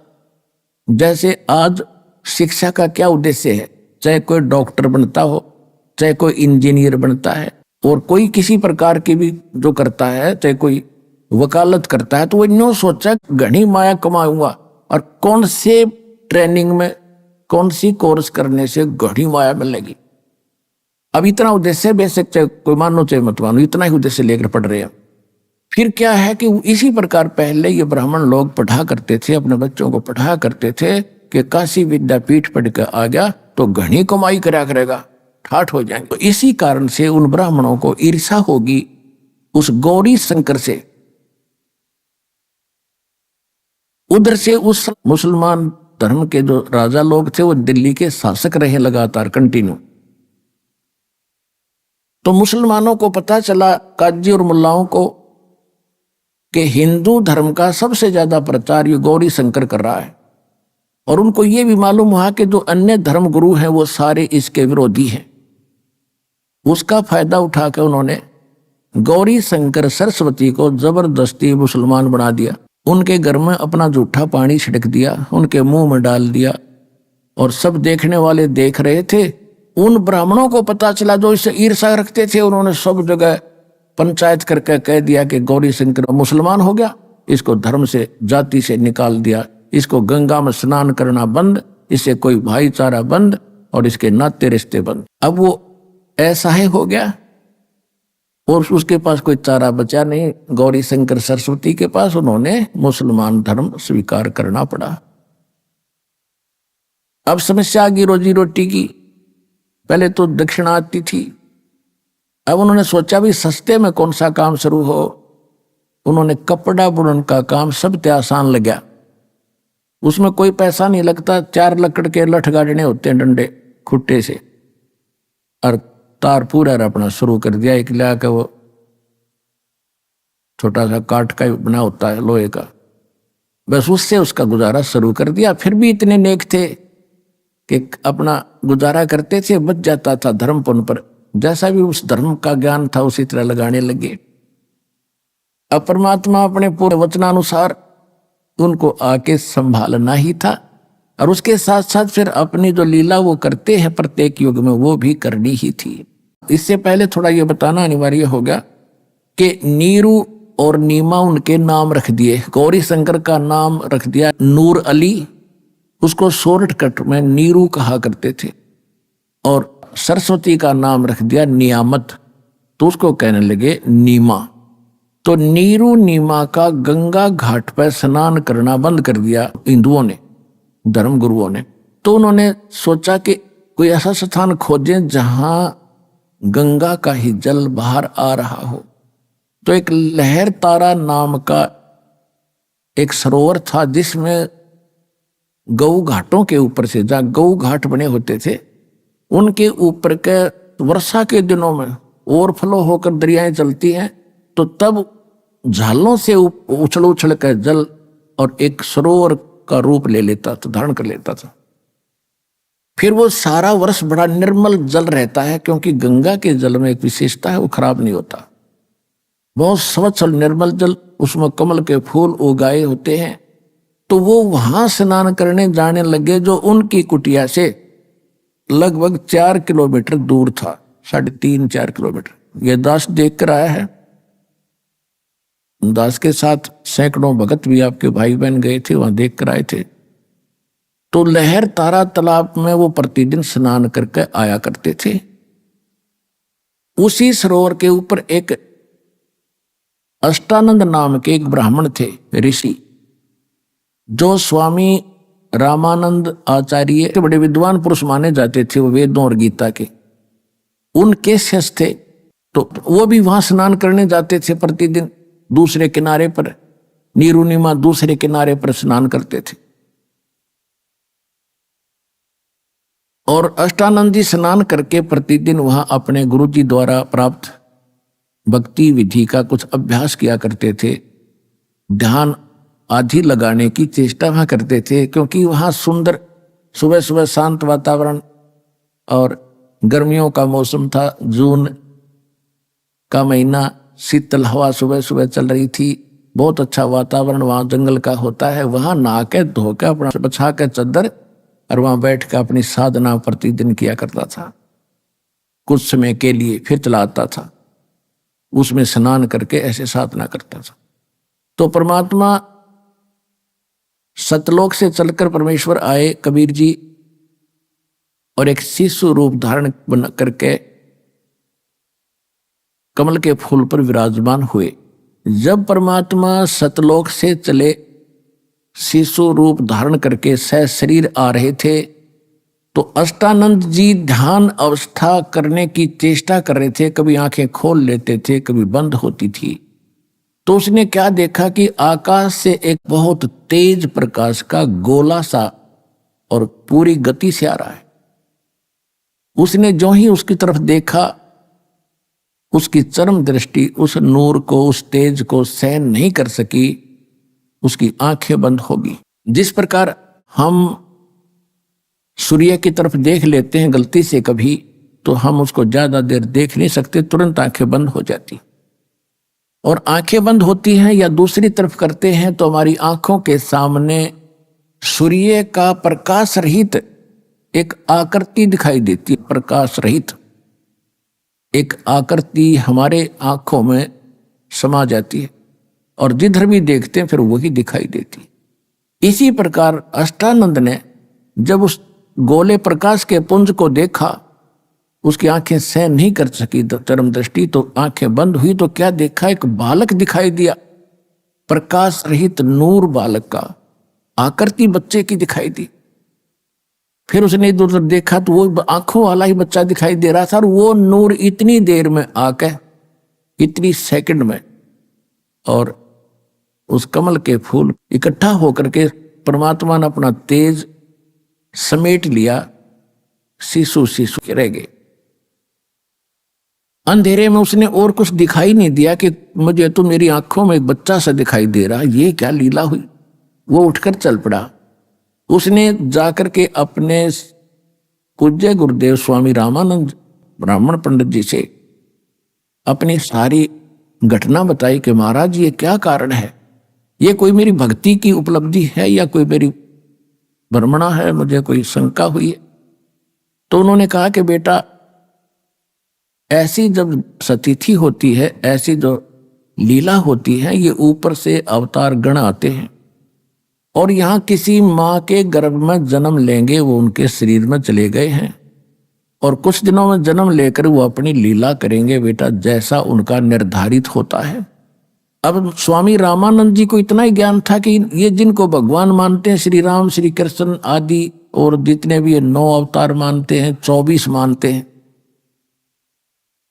जैसे आज शिक्षा का क्या उद्देश्य है, चाहे कोई डॉक्टर बनता हो, चाहे कोई इंजीनियर बनता है, और कोई किसी प्रकार की भी जो करता है, चाहे कोई वकालत करता है, तो वो इन सोचा घनी माया कमाऊंगा और कौन से ट्रेनिंग में कौन सी कोर्स करने से घनी माया मिलेगी। अब इतना उद्देश्य, बेशक चाहे कोई मानो चाहे मत मानो, इतना ही उद्देश्य लेकर पढ़ रहे हैं। फिर क्या है कि इसी प्रकार पहले ये ब्राह्मण लोग पढ़ा करते थे, अपने बच्चों को पढ़ा करते थे कि काशी विद्यापीठ पढ़ कर आ गया तो घनी कमाई करा करेगा, ठाठ हो जाएंगे। तो इसी कारण से उन ब्राह्मणों को ईर्षा होगी उस गौरी शंकर से। उधर से उस मुसलमान धर्म के जो राजा लोग थे वो दिल्ली के शासक रहे लगातार कंटिन्यू। तो मुसलमानों को पता चला, काजी और मुल्लाओं को, कि हिंदू धर्म का सबसे ज्यादा प्रचार ये गौरी शंकर कर रहा है। और उनको ये भी मालूम हुआ कि जो अन्य धर्म गुरु हैं वो सारे इसके विरोधी हैं। उसका फायदा उठाकर उन्होंने गौरी शंकर सरस्वती को जबरदस्ती मुसलमान बना दिया। उनके घर में अपना जूठा पानी छिड़क दिया, उनके मुंह में डाल दिया, और सब देखने वाले देख रहे थे। उन ब्राह्मणों को पता चला जो इससे ईर्षा रखते थे, उन्होंने सब जगह पंचायत करके कह दिया कि गौरी शंकर मुसलमान हो गया, इसको धर्म से जाति से निकाल दिया, इसको गंगा में स्नान करना बंद, इससे कोई भाईचारा बंद और इसके नाते रिश्ते बंद। अब वो ऐसा ही हो गया और उसके पास कोई चारा बचा नहीं। गौरी शंकर सरस्वती के पास उन्होंने मुसलमान धर्म स्वीकार करना पड़ा। अब समस्या आ गई रोजी रोटी की। पहले तो दक्षिणा आती थी, अब उन्होंने सोचा भी सस्ते में कौन सा काम शुरू हो। उन्होंने कपड़ा बुनन का काम सबसे आसान लगा, उसमें कोई पैसा नहीं लगता। 4 लकड़ के लठ गाड़ने होते हैं डंडे खुट्टे से, और तार पूरा अपना शुरू कर दिया। एक ला के वो छोटा सा काठ का बना होता है, लोहे का, बस उससे उसका गुजारा शुरू कर दिया। फिर भी इतने नेक थे कि अपना गुजारा करते थे, बच जाता था धर्म पुण्य पर। जैसा भी उस धर्म का ज्ञान था उसी तरह लगाने लगे। अब परमात्मा अपने पूरे वचनानुसार उनको आके संभालना ही था, और उसके साथ साथ फिर अपनी जो लीला वो करते हैं प्रत्येक युग में, वो भी करनी ही थी। इससे पहले थोड़ा ये बताना अनिवार्य हो गया कि नीरू और नीमा उनके नाम रख दिए। गौरी शंकर का नाम रख दिया नूर अली, उसको शॉर्टकट में नीरू कहा करते थे, और सरस्वती का नाम रख दिया नियामत, तो उसको कहने लगे नीमा। तो नीरू नीमा का गंगा घाट पर स्नान करना बंद कर दिया हिंदुओं ने, धर्म गुरुओं ने। तो उन्होंने सोचा कि कोई ऐसा स्थान खोजें जहां गंगा का ही जल बाहर आ रहा हो। तो एक लहर तारा नाम का एक सरोवर था, जिसमें गऊ घाटों के ऊपर से, जहाँ गऊ घाट बने होते थे, उनके ऊपर के वर्षा के दिनों में ओवरफ्लो होकर दरियाएं चलती हैं, तो तब झालों से उछल उछल कर जल और एक सरोवर का रूप ले लेता था, धारण कर लेता था। फिर वो सारा वर्ष बड़ा निर्मल जल रहता है, क्योंकि गंगा के जल में एक विशेषता है, वो खराब नहीं होता, बहुत स्वच्छ और निर्मल जल, उसमें कमल के फूल उगाए होते हैं। तो वो वहां स्नान करने जाने लगे, जो उनकी कुटिया से लगभग 4 किलोमीटर दूर था, 3.5-4 किलोमीटर। ये दास देख कर आया है। दास के साथ सैकड़ों भगत भी आपके भाई बहन गए थे, वहां देख कर आए थे। तो लहर तारा तालाब में वो प्रतिदिन स्नान करके आया करते थे। उसी सरोवर के ऊपर एक अष्टानंद नाम के एक ब्राह्मण थे, ऋषि, जो स्वामी रामानंद आचार्य के बड़े विद्वान पुरुष माने जाते थे, वो वेदों और गीता के, उनके शिष्य थे। तो वो भी वहां स्नान करने जाते थे प्रतिदिन, दूसरे किनारे पर, नीरुनिमा दूसरे किनारे पर स्नान करते थे। और अष्टानंदी स्नान करके प्रतिदिन वहां अपने गुरु जी द्वारा प्राप्त भक्ति विधि का कुछ अभ्यास किया करते थे, ध्यान आदि लगाने की चेष्टा वहां करते थे। क्योंकि वहां सुंदर सुबह सुबह शांत वातावरण, और गर्मियों का मौसम था, जून का महीना, शीतल हवा सुबह सुबह चल रही थी, बहुत अच्छा वातावरण वहां जंगल का होता है। वहां नहा के धो के अपना बछा के चद्दर, और वहां बैठ के अपनी साधना प्रतिदिन किया करता था। कुछ समय के लिए फिर चला आता था, उसमें स्नान करके ऐसे साधना करता था। तो परमात्मा सतलोक से चलकर परमेश्वर आए, कबीर जी, और एक शिशु रूप धारण बना करके कमल के फूल पर विराजमान हुए। जब परमात्मा सतलोक से चले, शिशु रूप धारण करके शरीर आ रहे थे, तो अष्टानंद जी ध्यान अवस्था करने की चेष्टा कर रहे थे। कभी आंखें खोल लेते थे, कभी बंद होती थी। तो उसने क्या देखा कि आकाश से एक बहुत तेज प्रकाश का गोला सा और पूरी गति से आ रहा है। उसने जो ही उसकी तरफ देखा, उसकी चरम दृष्टि उस नूर को, उस तेज को सहन नहीं कर सकी, उसकी आंखें बंद होगी। जिस प्रकार हम सूर्य की तरफ देख लेते हैं गलती से कभी, तो हम उसको ज्यादा देर देख नहीं सकते, तुरंत आंखें बंद हो जाती। और आंखें बंद होती हैं या दूसरी तरफ करते हैं तो हमारी आंखों के सामने सूर्य का प्रकाश रहित एक आकृति दिखाई देती है। प्रकाश रहित एक आकृति हमारे आंखों में समा जाती है, और जिधर भी देखते हैं फिर वही दिखाई देती है। इसी प्रकार अष्टानंद ने जब उस गोले प्रकाश के पुंज को देखा, उसकी आंखें सहन नहीं कर सकी चरम दृष्टि, तो आंखें बंद हुई। तो क्या देखा, एक बालक दिखाई दिया, प्रकाश रहित नूर बालक का, आकृति बच्चे की दिखाई दी। फिर उसने इधर उधर देखा तो वो आंखों वाला ही बच्चा दिखाई दे रहा था, और वो नूर इतनी देर में आके, इतनी सेकंड में, और उस कमल के फूल इकट्ठा होकर के परमात्मा ने अपना तेज समेट लिया, शिशु शिशु रह गए। अंधेरे में उसने और कुछ दिखाई नहीं दिया कि मुझे तो मेरी आंखों में एक बच्चा सा दिखाई दे रहा, ये क्या लीला हुई। वो उठकर चल पड़ा। उसने जाकर के अपने पूज्य गुरुदेव स्वामी रामानंद ब्राह्मण पंडित जी से अपनी सारी घटना बताई कि महाराज ये क्या कारण है, ये कोई मेरी भक्ति की उपलब्धि है या कोई मेरी भ्रमणा है, मुझे कोई शंका हुई है। तो उन्होंने कहा कि बेटा, ऐसी जब सतिथि होती है, ऐसी जो लीला होती है, ये ऊपर से अवतार गण आते हैं और यहाँ किसी माँ के गर्भ में जन्म लेंगे, वो उनके शरीर में चले गए हैं और कुछ दिनों में जन्म लेकर वो अपनी लीला करेंगे बेटा, जैसा उनका निर्धारित होता है। अब स्वामी रामानंद जी को इतना ही ज्ञान था कि ये जिनको भगवान मानते हैं, श्री राम, श्री कृष्ण आदि, और जितने भी 9 अवतार मानते हैं, 24 मानते हैं,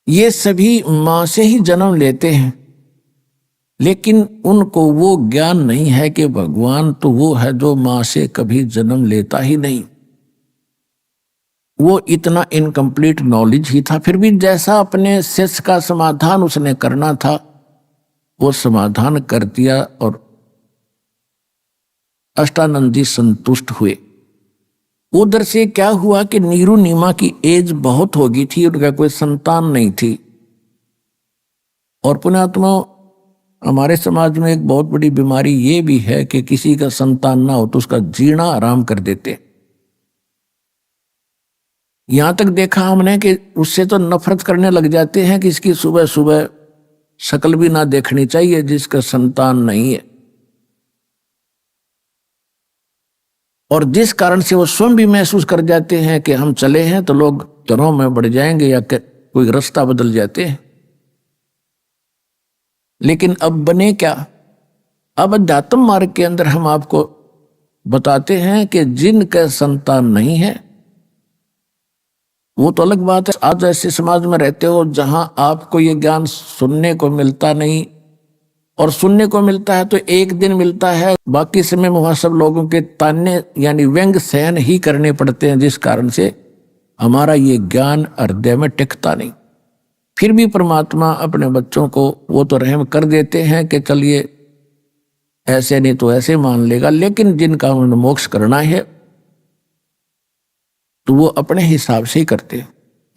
ये सभी मां से ही जन्म लेते हैं, लेकिन उनको वो ज्ञान नहीं है कि भगवान तो वो है जो मां से कभी जन्म लेता ही नहीं। वो इतना इनकम्प्लीट नॉलेज ही था। फिर भी जैसा अपने शिष्य का समाधान उसने करना था वो समाधान कर दिया और अष्टानंद जी संतुष्ट हुए। उधर से क्या हुआ कि नीरू नीमा की एज बहुत हो गई थी, उनका कोई संतान नहीं थी। और पुण्यात्मा, हमारे समाज में एक बहुत बड़ी बीमारी ये भी है कि किसी का संतान ना हो तो उसका जीना आराम कर देते। यहां तक देखा हमने कि उससे तो नफरत करने लग जाते हैं कि इसकी सुबह सुबह शक्ल भी ना देखनी चाहिए जिसका संतान नहीं है। और जिस कारण से वो स्वयं भी महसूस कर जाते हैं कि हम चले हैं तो लोग घरों में बढ़ जाएंगे या कोई रास्ता बदल जाते हैं। लेकिन अब बने क्या? अब अध्यात्म मार्ग के अंदर हम आपको बताते हैं कि जिनका संतान नहीं है वो तो अलग बात है। आज ऐसे समाज में रहते हो जहां आपको ये ज्ञान सुनने को मिलता नहीं, और सुनने को मिलता है तो एक दिन मिलता है, बाकी समय में वहां सब लोगों के ताने यानी व्यंग सहन ही करने पड़ते हैं, जिस कारण से हमारा ये ज्ञान हृदय में टिकता नहीं। फिर भी परमात्मा अपने बच्चों को वो तो रहम कर देते हैं कि चलिए ऐसे नहीं तो ऐसे मान लेगा, लेकिन जिनका उन्हें मोक्ष करना है तो वो अपने हिसाब से ही करते हैं।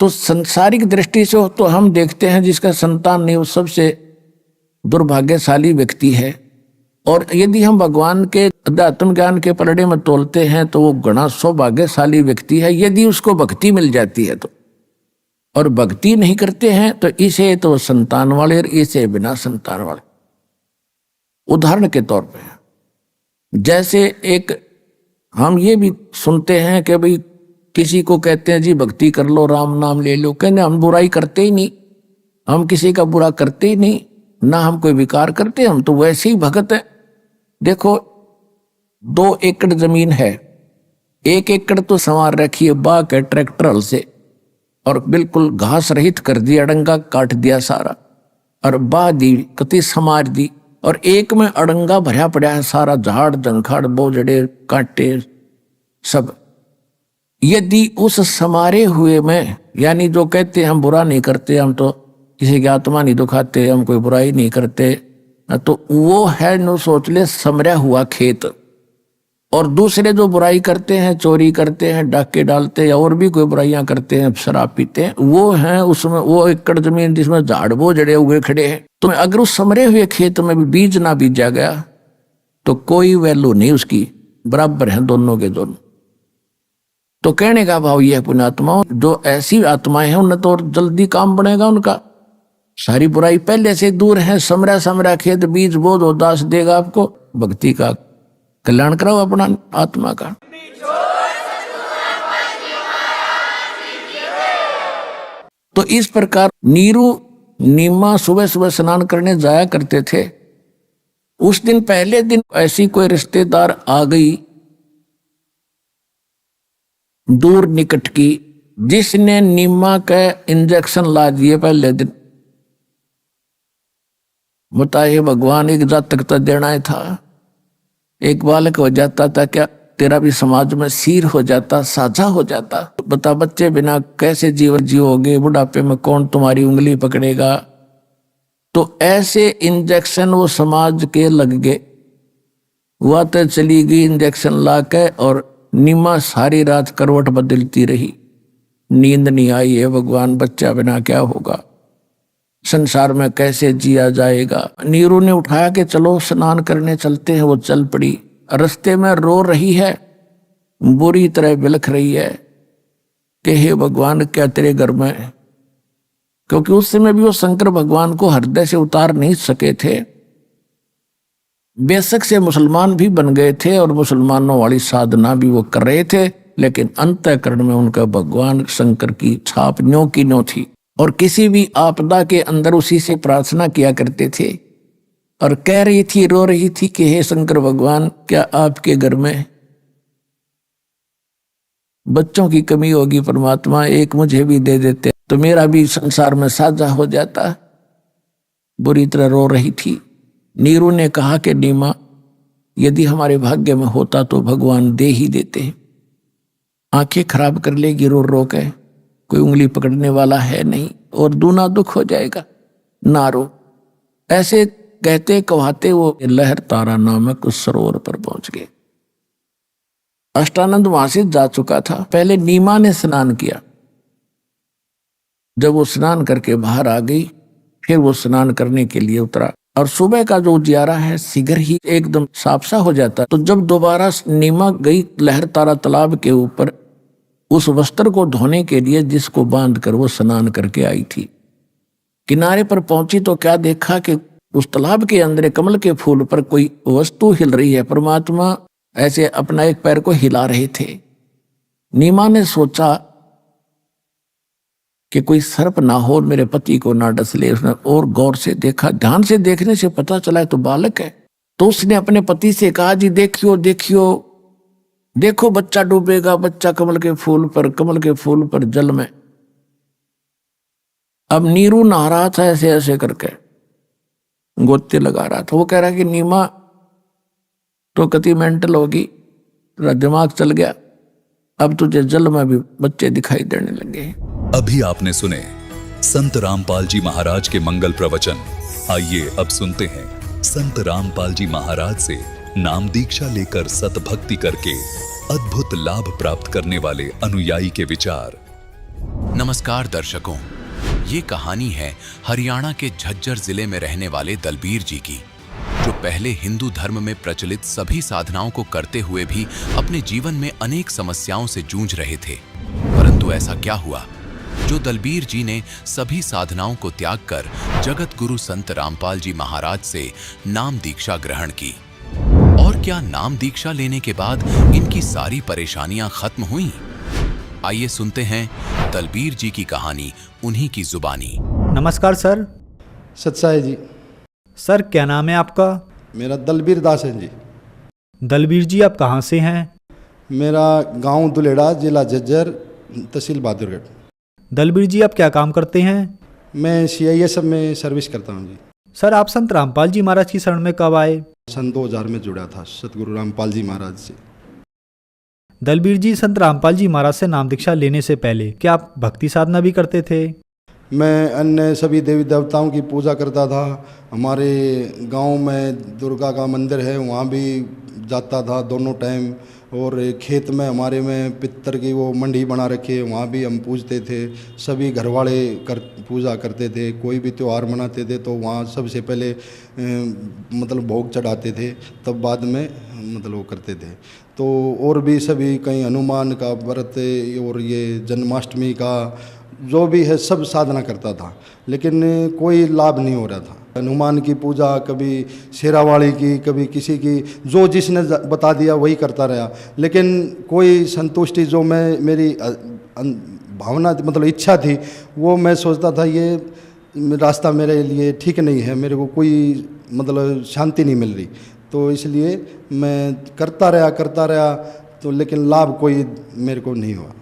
तो संसारिक दृष्टि से तो हम देखते हैं जिसका संतान नहीं वो सबसे दुर्भाग्यशाली व्यक्ति है। और यदि हम भगवान के अध्यात्म ज्ञान के पलड़े में तोलते हैं तो वो घना सौभाग्यशाली व्यक्ति है यदि उसको भक्ति मिल जाती है तो। और भक्ति नहीं करते हैं तो इसे तो संतान वाले और इसे बिना संतान वाले। उदाहरण के तौर पे जैसे एक हम ये भी सुनते हैं कि भाई किसी को कहते हैं जी भक्ति कर लो, राम नाम ले लो, कहने हम बुराई करते ही नहीं, हम किसी का बुरा करते ही नहीं, ना हम कोई विकार करते, हम तो वैसे ही भगत है। देखो 2 एकड़ जमीन है, 1 एकड़ तो संवार रखी है बाग है ट्रैक्टर हल से, और बिल्कुल घास रहित कर दिया, अड़ंगा काट दिया सारा, और बाह दी कति समार दी, और एक में अड़ंगा भरा पड़ा है सारा, झाड़ जंखाड़ बोझड़े कांटे सब। यदि उस समारे हुए में यानी जो कहते हम बुरा नहीं करते, हम तो किसी की आत्मा नहीं दुखाते, हम कोई बुराई नहीं करते, तो वो है नो सोच ले समरा हुआ खेत। और दूसरे जो बुराई करते हैं, चोरी करते हैं, डाके डालते हैं, और भी कोई बुराइयां करते हैं, शराब पीते हैं, वो है उसमें वो एकड़ जमीन जिसमें झाड़ बोझड़े उगे खड़े हैं। तो अगर उस समरे हुए खेत में भी बीज ना बीजा गया तो कोई वैल्यू नहीं उसकी, बराबर है दोनों के दोनों। तो कहने का भाव यह पुण्यात्माओं, जो ऐसी आत्माएं हैं उन्हें तो जल्दी काम बनेगा उनका, सारी बुराई पहले से दूर है। समरा समरा खेत बीज बोध उदास देगा आपको, भक्ति का कल्याण कराओ अपना आत्मा का। तो इस प्रकार नीरू नीमा सुबह सुबह स्नान करने जाया करते थे। उस दिन पहले दिन ऐसी कोई रिश्तेदार आ गई दूर निकट की, जिसने नीमा का इंजेक्शन ला दिए पहले दिन। बताइए भगवान एक जातक तो देना ही था, एक बालक हो जाता था क्या, तेरा भी समाज में सिर हो जाता, साझा हो जाता। बता बच्चे बिना कैसे जीवन जियोगे, बुढ़ापे में कौन तुम्हारी उंगली पकड़ेगा। तो ऐसे इंजेक्शन वो समाज के लग गए। वह तो चली गई इंजेक्शन ला के, और नीमा सारी रात करवट बदलती रही। नींद नहीं आई है भगवान, बच्चा बिना क्या होगा, संसार में कैसे जिया जाएगा। नीरू ने उठाया कि चलो स्नान करने चलते हैं। वो चल पड़ी। रास्ते में रो रही है, बुरी तरह बिलख रही है कि हे भगवान क्या तेरे घर में, क्योंकि उस समय भी वो शंकर भगवान को हृदय से उतार नहीं सके थे। बेशक से मुसलमान भी बन गए थे और मुसलमानों वाली साधना भी वो कर रहे थे, लेकिन अंतःकरण में उनका भगवान शंकर की छाप न्यों की न्यों थी। और किसी भी आपदा के अंदर उसी से प्रार्थना किया करते थे। और कह रही थी, रो रही थी कि हे शंकर भगवान, क्या आपके घर में बच्चों की कमी होगी परमात्मा, एक मुझे भी दे देते तो मेरा भी संसार में साझा हो जाता। बुरी तरह रो रही थी। नीरू ने कहा कि नीमा, यदि हमारे भाग्य में होता तो भगवान दे ही देते। आंखें खराब कर लेगी रो रो के, कोई उंगली पकड़ने वाला है नहीं, और दूना दुख हो जाएगा, ना रो। ऐसे कहते कहते वो लहर तारा नामक उस सरोवर पर पहुंच गए। अष्टानंद वहां से जा चुका था। पहले नीमा ने स्नान किया। जब वो स्नान करके बाहर आ गई, फिर वो स्नान करने के लिए उतरा। और सुबह का जो उजियारा है शीघ्र ही एकदम साफ सा हो जाता। तो जब दोबारा नीमा गई लहर तारा तालाब के ऊपर उस वस्त्र को धोने के लिए जिसको बांध कर वो स्नान करके आई थी, किनारे पर पहुंची तो क्या देखा कि उस तालाब के अंदर कमल के फूल पर कोई वस्तु हिल रही है। परमात्मा ऐसे अपना एक पैर को हिला रहे थे। नीमा ने सोचा कि कोई सर्प ना हो, मेरे पति को ना डस ले। उसने और गौर से देखा। ध्यान से देखने से पता चला है तो बालक है। तो उसने अपने पति से कहा, जी देखियो देखियो, देखो बच्चा डूबेगा, बच्चा कमल के फूल पर जल में। अब नीरू नहा रहा था ऐसे ऐसे करके, गोते लगा रहा था। वो कह रहा कि नीमा तो कति मेंटल होगी, तेरा दिमाग चल गया, अब तुझे जल में भी बच्चे दिखाई देने लगे। अभी आपने सुने संत रामपाल जी महाराज के मंगल प्रवचन। आइए अब सुनते हैं संत रामपाल जी महाराज से नाम दीक्षा लेकर सतभक्ति करके अद्भुत लाभ प्राप्त करने वाले अनुयायी के विचार। नमस्कार दर्शकों, ये कहानी है हरियाणा के झज्जर जिले में रहने वाले दलबीर जी की, जो पहले हिंदू धर्म में प्रचलित सभी साधनाओं को करते हुए भी अपने जीवन में अनेक समस्याओं से जूझ रहे थे। परंतु ऐसा क्या हुआ जो दलबीर जी ने सभी साधनाओं को त्याग कर जगत गुरु संत रामपाल जी महाराज से नाम दीक्षा ग्रहण की? और क्या नाम दीक्षा लेने के बाद इनकी सारी परेशानियां खत्म हुई? आइए सुनते हैं दलबीर जी की कहानी उन्हीं की जुबानी। नमस्कार सर। सत्साई जी। सर क्या नाम है आपका? मेरा दलबीर दास है जी। दलबीर जी आप कहाँ से हैं? मेरा गांव दुलेड़ा, जिला झज्जर, तहसील बहादुरगढ़। दलबीर जी आप क्या काम करते हैं? मैं CISF में सर्विस करता हूं जी। सर आप संत रामपाल जी महाराज की शरण में कब आए? सन 2000 में जुड़ा था सतगुरु रामपाल जी महाराज से। दलबीर जी संत रामपाल जी महाराज से नाम दीक्षा लेने से पहले क्या आप भक्ति साधना भी करते थे? मैं अन्य सभी देवी देवताओं की पूजा करता था। हमारे गांव में दुर्गा का मंदिर है, वहाँ भी जाता था दोनों टाइम। और खेत में हमारे में पित्तर की वो मंडी बना रखी है, वहाँ भी हम पूजते थे। सभी घरवाले पूजा करते थे। कोई भी त्यौहार मनाते थे तो वहाँ सबसे पहले मतलब भोग चढ़ाते थे, तब बाद में मतलब वो करते थे। तो और भी सभी कहीं हनुमान का व्रत और ये जन्माष्टमी का जो भी है सब साधना करता था, लेकिन कोई लाभ नहीं हो रहा था। हनुमान की पूजा, कभी शेरावाली की, कभी किसी की, जो जिसने बता दिया वही करता रहा, लेकिन कोई संतुष्टि जो मैं मेरी भावना मतलब इच्छा थी वो मैं सोचता था ये रास्ता मेरे लिए ठीक नहीं है, मेरे को कोई मतलब शांति नहीं मिल रही। तो इसलिए मैं करता रहा तो लेकिन लाभ कोई मेरे को नहीं हुआ।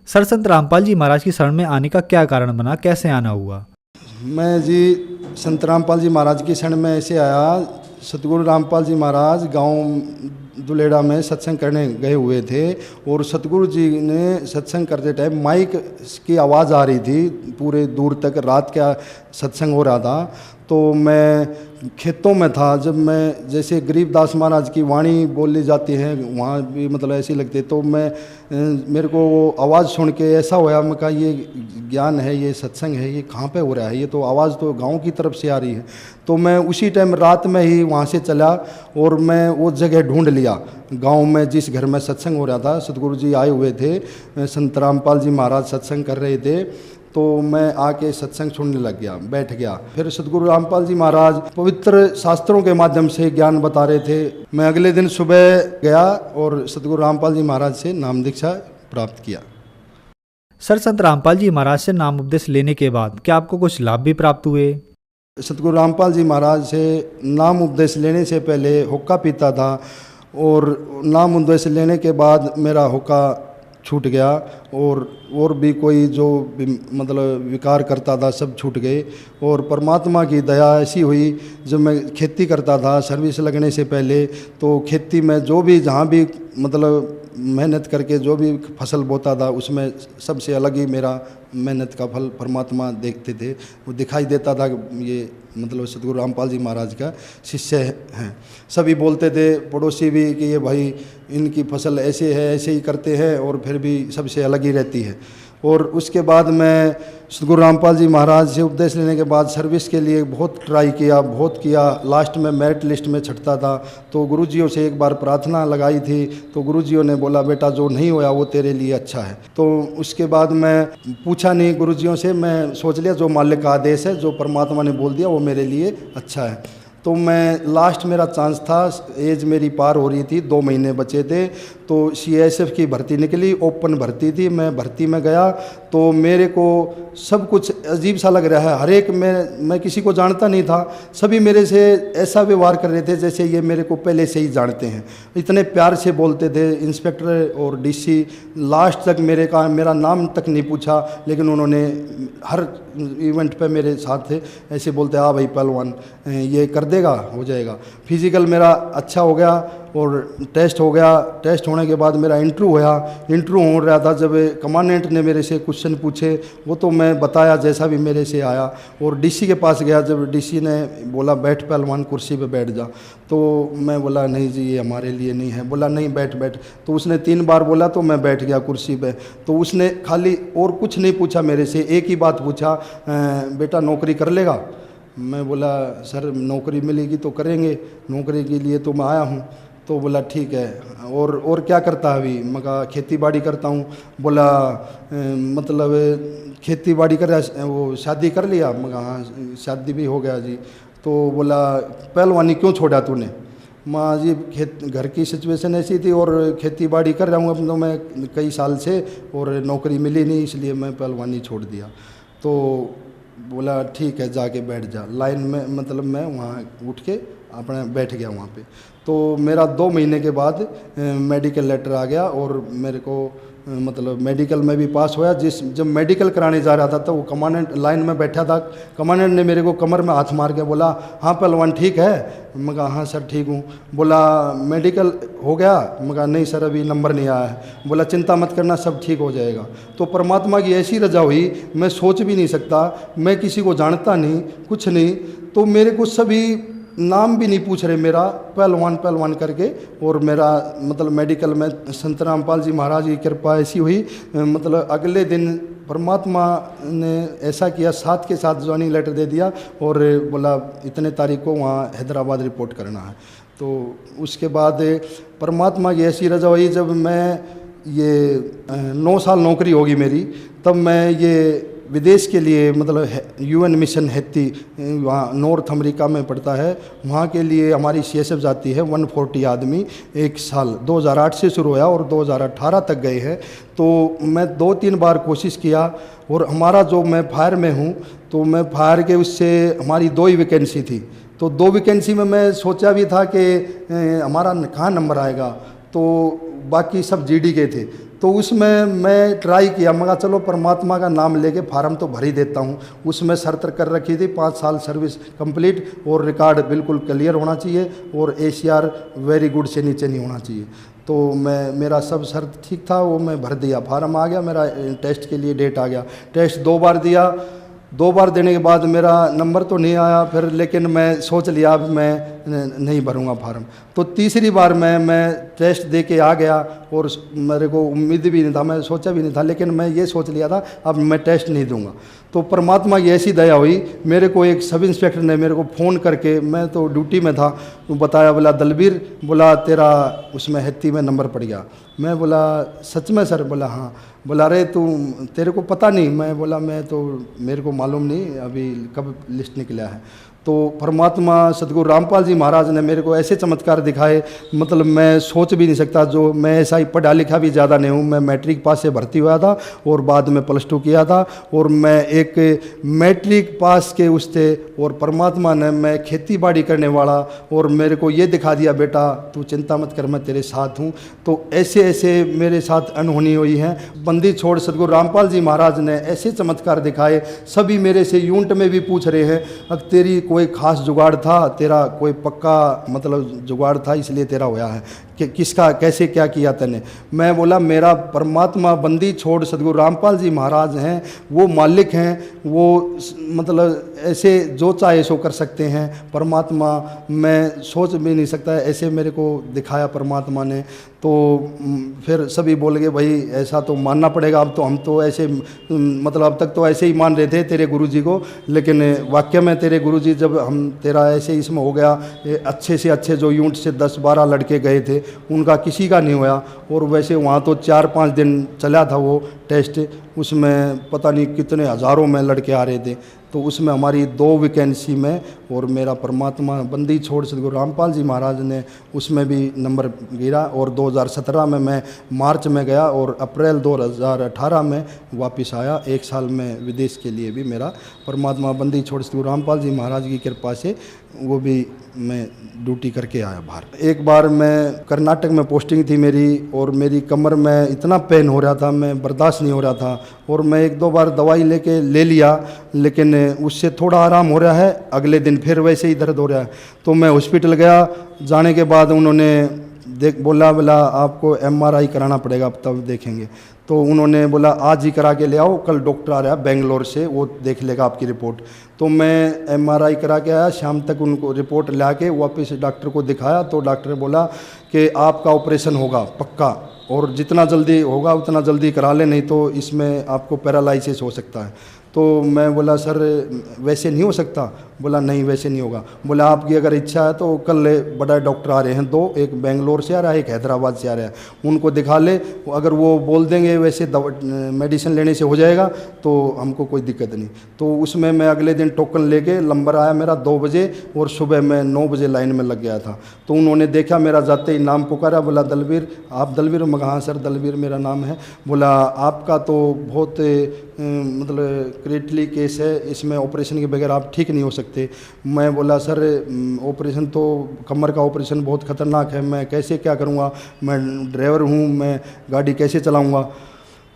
सर संत रामपाल जी महाराज की शरण में आने का क्या कारण बना, कैसे आना हुआ? मैं जी संत रामपाल जी महाराज की शरण में ऐसे आया। सतगुरु रामपाल जी महाराज गांव दुलेड़ा में सत्संग करने गए हुए थे और सतगुरु जी ने सत्संग करते टाइम माइक की आवाज़ आ रही थी पूरे दूर तक, रात का सत्संग हो रहा था। तो मैं खेतों में था, जब मैं जैसे गरीबदास महाराज की वाणी बोली जाती है वहाँ भी मतलब ऐसी लगती है, तो मैं मेरे को वो आवाज़ सुन के ऐसा होया, मैं कहा ये ज्ञान है, ये सत्संग है, ये कहाँ पे हो रहा है, ये तो आवाज़ तो गांव की तरफ से आ रही है। तो मैं उसी टाइम रात में ही वहाँ से चला और मैं वो जगह ढूंढ लिया गांव में जिस घर में सत्संग हो रहा था। सतगुरु जी आए हुए थे, संत रामपाल जी महाराज सत्संग कर रहे थे, तो मैं आके सत्संग सुनने लग गया, बैठ गया। फिर सतगुरु रामपाल जी महाराज पवित्र शास्त्रों के माध्यम से ज्ञान बता रहे थे। मैं अगले दिन सुबह गया और सतगुरु रामपाल जी महाराज से नाम दीक्षा प्राप्त किया। सर, संत रामपाल जी महाराज से नाम उपदेश लेने के बाद क्या आपको कुछ लाभ भी प्राप्त हुए? सतगुरु रामपाल जी महाराज से नाम उपदेश लेने से पहले हुक्का पीता था और नाम उपदेश लेने के बाद मेरा हुक्का छूट गया और भी कोई जो मतलब विकार करता था सब छूट गए। और परमात्मा की दया ऐसी हुई, जब मैं खेती करता था सर्विस लगने से पहले, तो खेती में जो भी जहाँ भी मतलब मेहनत करके जो भी फसल बोता था उसमें सबसे अलग ही मेरा मेहनत का फल परमात्मा देखते थे, वो दिखाई देता था। ये मतलब सतगुरु रामपाल जी महाराज का शिष्य हैं। सभी बोलते थे, पड़ोसी भी, कि ये भाई इनकी फसल ऐसे है, ऐसे ही करते हैं और फिर भी सबसे अलग ही रहती है। और उसके बाद मैं सतगुरु रामपाल जी महाराज से उपदेश लेने के बाद सर्विस के लिए बहुत ट्राई किया, बहुत किया। लास्ट में मेरिट लिस्ट में छटता था, तो गुरुजियों से एक बार प्रार्थना लगाई थी, तो गुरुजियों ने बोला बेटा जो नहीं होया वो तेरे लिए अच्छा है। तो उसके बाद मैं पूछा नहीं गुरुजियों से, मैं सोच लिया जो मालिक का आदेश है, जो परमात्मा ने बोल दिया वो मेरे लिए अच्छा है। तो मैं लास्ट मेरा चांस था, एज मेरी पार हो रही थी, 2 महीने बचे थे, तो CISF की भर्ती निकली, ओपन भर्ती थी। मैं भर्ती में गया तो मेरे को सब कुछ अजीब सा लग रहा है। हर एक मैं किसी को जानता नहीं था, सभी मेरे से ऐसा व्यवहार कर रहे थे जैसे ये मेरे को पहले से ही जानते हैं। इतने प्यार से बोलते थे। इंस्पेक्टर और DC लास्ट तक मेरा नाम तक नहीं पूछा, लेकिन उन्होंने हर इवेंट पे मेरे साथ थे। ऐसे बोलते हाँ भाई पहलवान ये कर देगा, हो जाएगा। फिजिकल मेरा अच्छा हो गया और टेस्ट हो गया। टेस्ट होने के बाद मेरा इंटरव्यू हुआ। इंटरव्यू हो रहा था, जब कमांडेंट ने मेरे से क्वेश्चन पूछे वो तो मैं बताया जैसा भी मेरे से आया। और DC के पास गया, जब DC ने बोला बैठ पहलवान कुर्सी पे बैठ जा, तो मैं बोला नहीं जी ये हमारे लिए नहीं है। बोला नहीं बैठ बैठ। तो उसने 3 बार बोला तो मैं बैठ गया कुर्सी पे। तो उसने खाली और कुछ नहीं पूछा मेरे से, एक ही बात पूछा, बेटा नौकरी कर लेगा? मैं बोला सर नौकरी मिलेगी तो करेंगे, नौकरी के लिए तो मैं आया हूँ। तो बोला ठीक है, और क्या करता है अभी? मैं कहा खेती बाड़ी करता हूँ। बोला मतलब खेती बाड़ी कर, वो शादी कर लिया? मैं कहा हाँ शादी भी हो गया जी। तो बोला पहलवानी क्यों छोड़ा तूने? माँ जी घर की सिचुएशन ऐसी थी और खेती बाड़ी कर रहा हूँ अब तो मैं कई साल से, और नौकरी मिली नहीं इसलिए मैं पहलवानी छोड़ दिया। तो बोला ठीक है जाके बैठ जा लाइन में। मतलब मैं वहाँ उठ के अपने बैठ गया वहाँ पे। तो मेरा 2 महीने के बाद मेडिकल लेटर आ गया और मेरे को मतलब मेडिकल में भी पास होया। जब मेडिकल कराने जा रहा था तो वो कमांडेंट लाइन में बैठा था। कमांडेंट ने मेरे को कमर में हाथ मार के बोला हाँ पहलवान ठीक है? मैं कहा हाँ सर ठीक हूँ। बोला मेडिकल हो गया? मैं कहा नहीं सर अभी नंबर नहीं आया है। बोला चिंता मत करना सब ठीक हो जाएगा। तो परमात्मा की ऐसी रजा हुई, मैं सोच भी नहीं सकता। मैं किसी को जानता नहीं, कुछ नहीं, तो मेरे को सभी नाम भी नहीं पूछ रहे मेरा, पहलवान पहलवान करके। और मेरा मतलब मेडिकल में संत रामपाल जी महाराज की कृपा ऐसी हुई, मतलब अगले दिन परमात्मा ने ऐसा किया 7 के साथ ज्वाइनिंग लेटर दे दिया और बोला इतने तारीख को वहाँ हैदराबाद रिपोर्ट करना है। तो उसके बाद परमात्मा की ऐसी रजा हुई, जब मैं ये 9 साल नौकरी होगी मेरी, तब मैं ये विदेश के लिए मतलब UN मिशन हैती वहाँ नॉर्थ अमेरिका में पड़ता है, वहाँ के लिए हमारी CSF जाती है 140 आदमी 1 साल। 2008 से शुरू हुआ और 2018 तक गए हैं। तो मैं 2-3 बार कोशिश किया और हमारा जो मैं फायर में हूँ तो मैं फायर के उससे हमारी 2 ही वैकेंसी थी। तो 2 वैकेंसी में मैं सोचा भी था कि हमारा कहाँ नंबर आएगा। तो बाकी सब जीडी के थे। तो उसमें मैं ट्राई किया, मगर चलो परमात्मा का नाम लेके फार्म तो भर ही देता हूँ। उसमें शर्त कर रखी थी 5 साल सर्विस कंप्लीट और रिकॉर्ड बिल्कुल क्लियर होना चाहिए और ACR वेरी गुड से नीचे नहीं होना चाहिए। तो मेरा सब शर्त ठीक था, वो मैं भर दिया, फार्म आ गया, मेरा टेस्ट के लिए डेट आ गया। टेस्ट 2 बार दिया, 2 बार देने के बाद मेरा नंबर तो नहीं आया फिर, लेकिन मैं सोच लिया अब मैं नहीं भरूंगा फार्म। तो तीसरी बार मैं टेस्ट दे के आ गया और मेरे को उम्मीद भी नहीं था, मैं सोचा भी नहीं था, लेकिन मैं ये सोच लिया था अब मैं टेस्ट नहीं दूंगा। तो परमात्मा की ऐसी दया हुई, मेरे को एक सब इंस्पेक्टर ने मेरे को फ़ोन करके, मैं तो ड्यूटी में था, तो बताया, बोला दलबीर, बोला तेरा उसमें हैती में नंबर पड़ गया। मैं बोला सच में सर? बोला हाँ। बोला अरे तेरे को पता नहीं? मैं बोला मैं तो, मेरे को मालूम नहीं अभी कब लिस्ट निकला है। तो परमात्मा सदगुरु रामपाल जी महाराज ने मेरे को ऐसे चमत्कार दिखाए, मतलब मैं सोच भी नहीं सकता। जो मैं ऐसा ही पढ़ा लिखा भी ज़्यादा नहीं हूँ, मैं मैट्रिक पास से भर्ती हुआ था और बाद में +2 किया था, और मैं एक मैट्रिक पास के उस थे, और परमात्मा ने, मैं खेती बाड़ी करने वाला, और मेरे को ये दिखा दिया बेटा तू चिंता मत कर, मैं तेरे साथ हूँ। तो ऐसे ऐसे मेरे साथ अनहोनी हुई है। बंदी छोड़ सदगुरु रामपाल जी महाराज ने ऐसे चमत्कार दिखाए, सभी मेरे से यूनिट में भी पूछ रहे हैं अब तेरी कोई खास जुगाड़ था, तेरा कोई पक्का मतलब जुगाड़ था इसलिए तेरा होया है कि किसका कैसे क्या किया तने? मैं बोला मेरा परमात्मा बंदी छोड़ सदगुरु रामपाल जी महाराज हैं, वो मालिक हैं, वो मतलब ऐसे जो चाहे सो कर सकते हैं। परमात्मा मैं सोच भी नहीं सकता, ऐसे मेरे को दिखाया परमात्मा ने। तो फिर सभी बोल गए भाई ऐसा तो मानना पड़ेगा, अब तो हम तो ऐसे मतलब अब तक तो ऐसे ही मान रहे थे तेरे गुरुजी को, लेकिन वाकई में तेरे गुरुजी जब हम तेरा ऐसे इसमें हो गया, अच्छे से अच्छे जो यूनिट से 10-12 लड़के गए थे उनका किसी का नहीं होया। और वैसे वहाँ तो 4-5 दिन चला था वो टेस्ट, उसमें पता नहीं कितने हज़ारों में लड़के आ रहे थे। तो उसमें हमारी 2 वैकेंसी में, और मेरा परमात्मा बंदी छोड़ सदगुरु रामपाल जी महाराज ने उसमें भी नंबर गिरा। और 2017 में मैं मार्च में गया और अप्रैल 2018 में वापस आया। 1 साल में विदेश के लिए भी मेरा परमात्मा बंदी छोड़ सदगुरु रामपाल जी महाराज की कृपा से वो भी मैं ड्यूटी करके आया बाहर। एक बार मैं कर्नाटक में पोस्टिंग थी मेरी, और मेरी कमर में इतना पेन हो रहा था, मैं बर्दाश्त नहीं हो रहा था, और मैं 1-2 बार दवाई ले लिया, लेकिन उससे थोड़ा आराम हो रहा है, अगले दिन फिर वैसे ही दर्द हो रहा है। तो मैं हॉस्पिटल गया, जाने के बाद उन्होंने बोला आपको MRI कराना पड़ेगा, तब देखेंगे। तो उन्होंने बोला आज ही करा के ले आओ, कल डॉक्टर आ रहा है बेंगलोर से, वो देख लेगा आपकी रिपोर्ट। तो मैं MRI करा के आया, शाम तक उनको रिपोर्ट ला के वापस डॉक्टर को दिखाया। तो डॉक्टर ने बोला कि आपका ऑपरेशन होगा पक्का, और जितना जल्दी होगा उतना जल्दी करा लें, नहीं तो इसमें आपको पैरालाइसिस हो सकता है। तो मैं बोला सर वैसे नहीं हो सकता? बोला नहीं वैसे नहीं होगा। बोला आपकी अगर इच्छा है तो कल बड़ा डॉक्टर आ रहे हैं 2, एक बेंगलोर से आ रहा है, एक हैदराबाद से आ रहा है, उनको दिखा ले, अगर वो बोल देंगे वैसे मेडिसिन लेने से हो जाएगा तो हमको कोई दिक्कत नहीं। तो उसमें मैं अगले दिन टोकन लेके, नंबर आया मेरा 2 बजे, और सुबह मैं 9 बजे लाइन में लग गया था। तो उन्होंने देखा मेरा, जाते ही नाम पुकारा, बोला दलबीर, आप दलबीर? मैं कहा हाँ सर दलबीर मेरा नाम है। बोला आपका तो बहुत मतलब क्रिटिकली केस है, इसमें ऑपरेशन के बगैर आप ठीक नहीं हो सकते। मैं बोला सर ऑपरेशन तो, कमर का ऑपरेशन बहुत ख़तरनाक है, मैं कैसे क्या करूँगा, मैं ड्राइवर हूँ, मैं गाड़ी कैसे चलाऊँगा?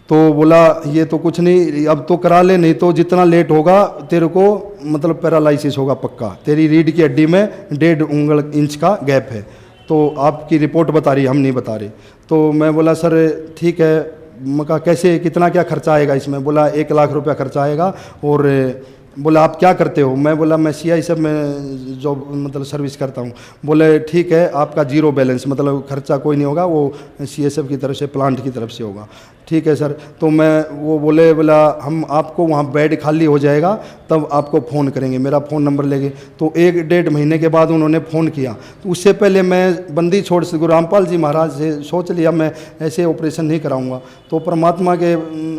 तो बोला ये तो कुछ नहीं, अब तो करा ले, नहीं तो जितना लेट होगा तेरे को मतलब पैरालाइसिस होगा पक्का, तेरी रीढ़ की हड्डी में 1.5 इंच का गैप है, तो आपकी रिपोर्ट बता रही, हम नहीं बता रहे। तो मैं बोला सर ठीक है। मैं कहा कैसे, कितना क्या खर्चा आएगा इसमें? बोला 1 लाख रुपया खर्चा आएगा। और बोला आप क्या करते हो? मैं बोला मैं CI सब में जॉब मतलब सर्विस करता हूँ। बोले ठीक है, आपका 0 बैलेंस, मतलब खर्चा कोई नहीं होगा, वो CSF की तरफ से, प्लांट की तरफ से होगा। ठीक है सर। तो मैं वो बोला हम आपको वहाँ बेड खाली हो जाएगा तब आपको फ़ोन करेंगे, मेरा फ़ोन नंबर लेंगे। तो 1-1.5 महीने के बाद उन्होंने फ़ोन किया। तो उससे पहले मैं बंदी छोड़ सदगुरु रामपाल जी महाराज से सोच लिया मैं ऐसे ऑपरेशन नहीं कराऊंगा। तो परमात्मा के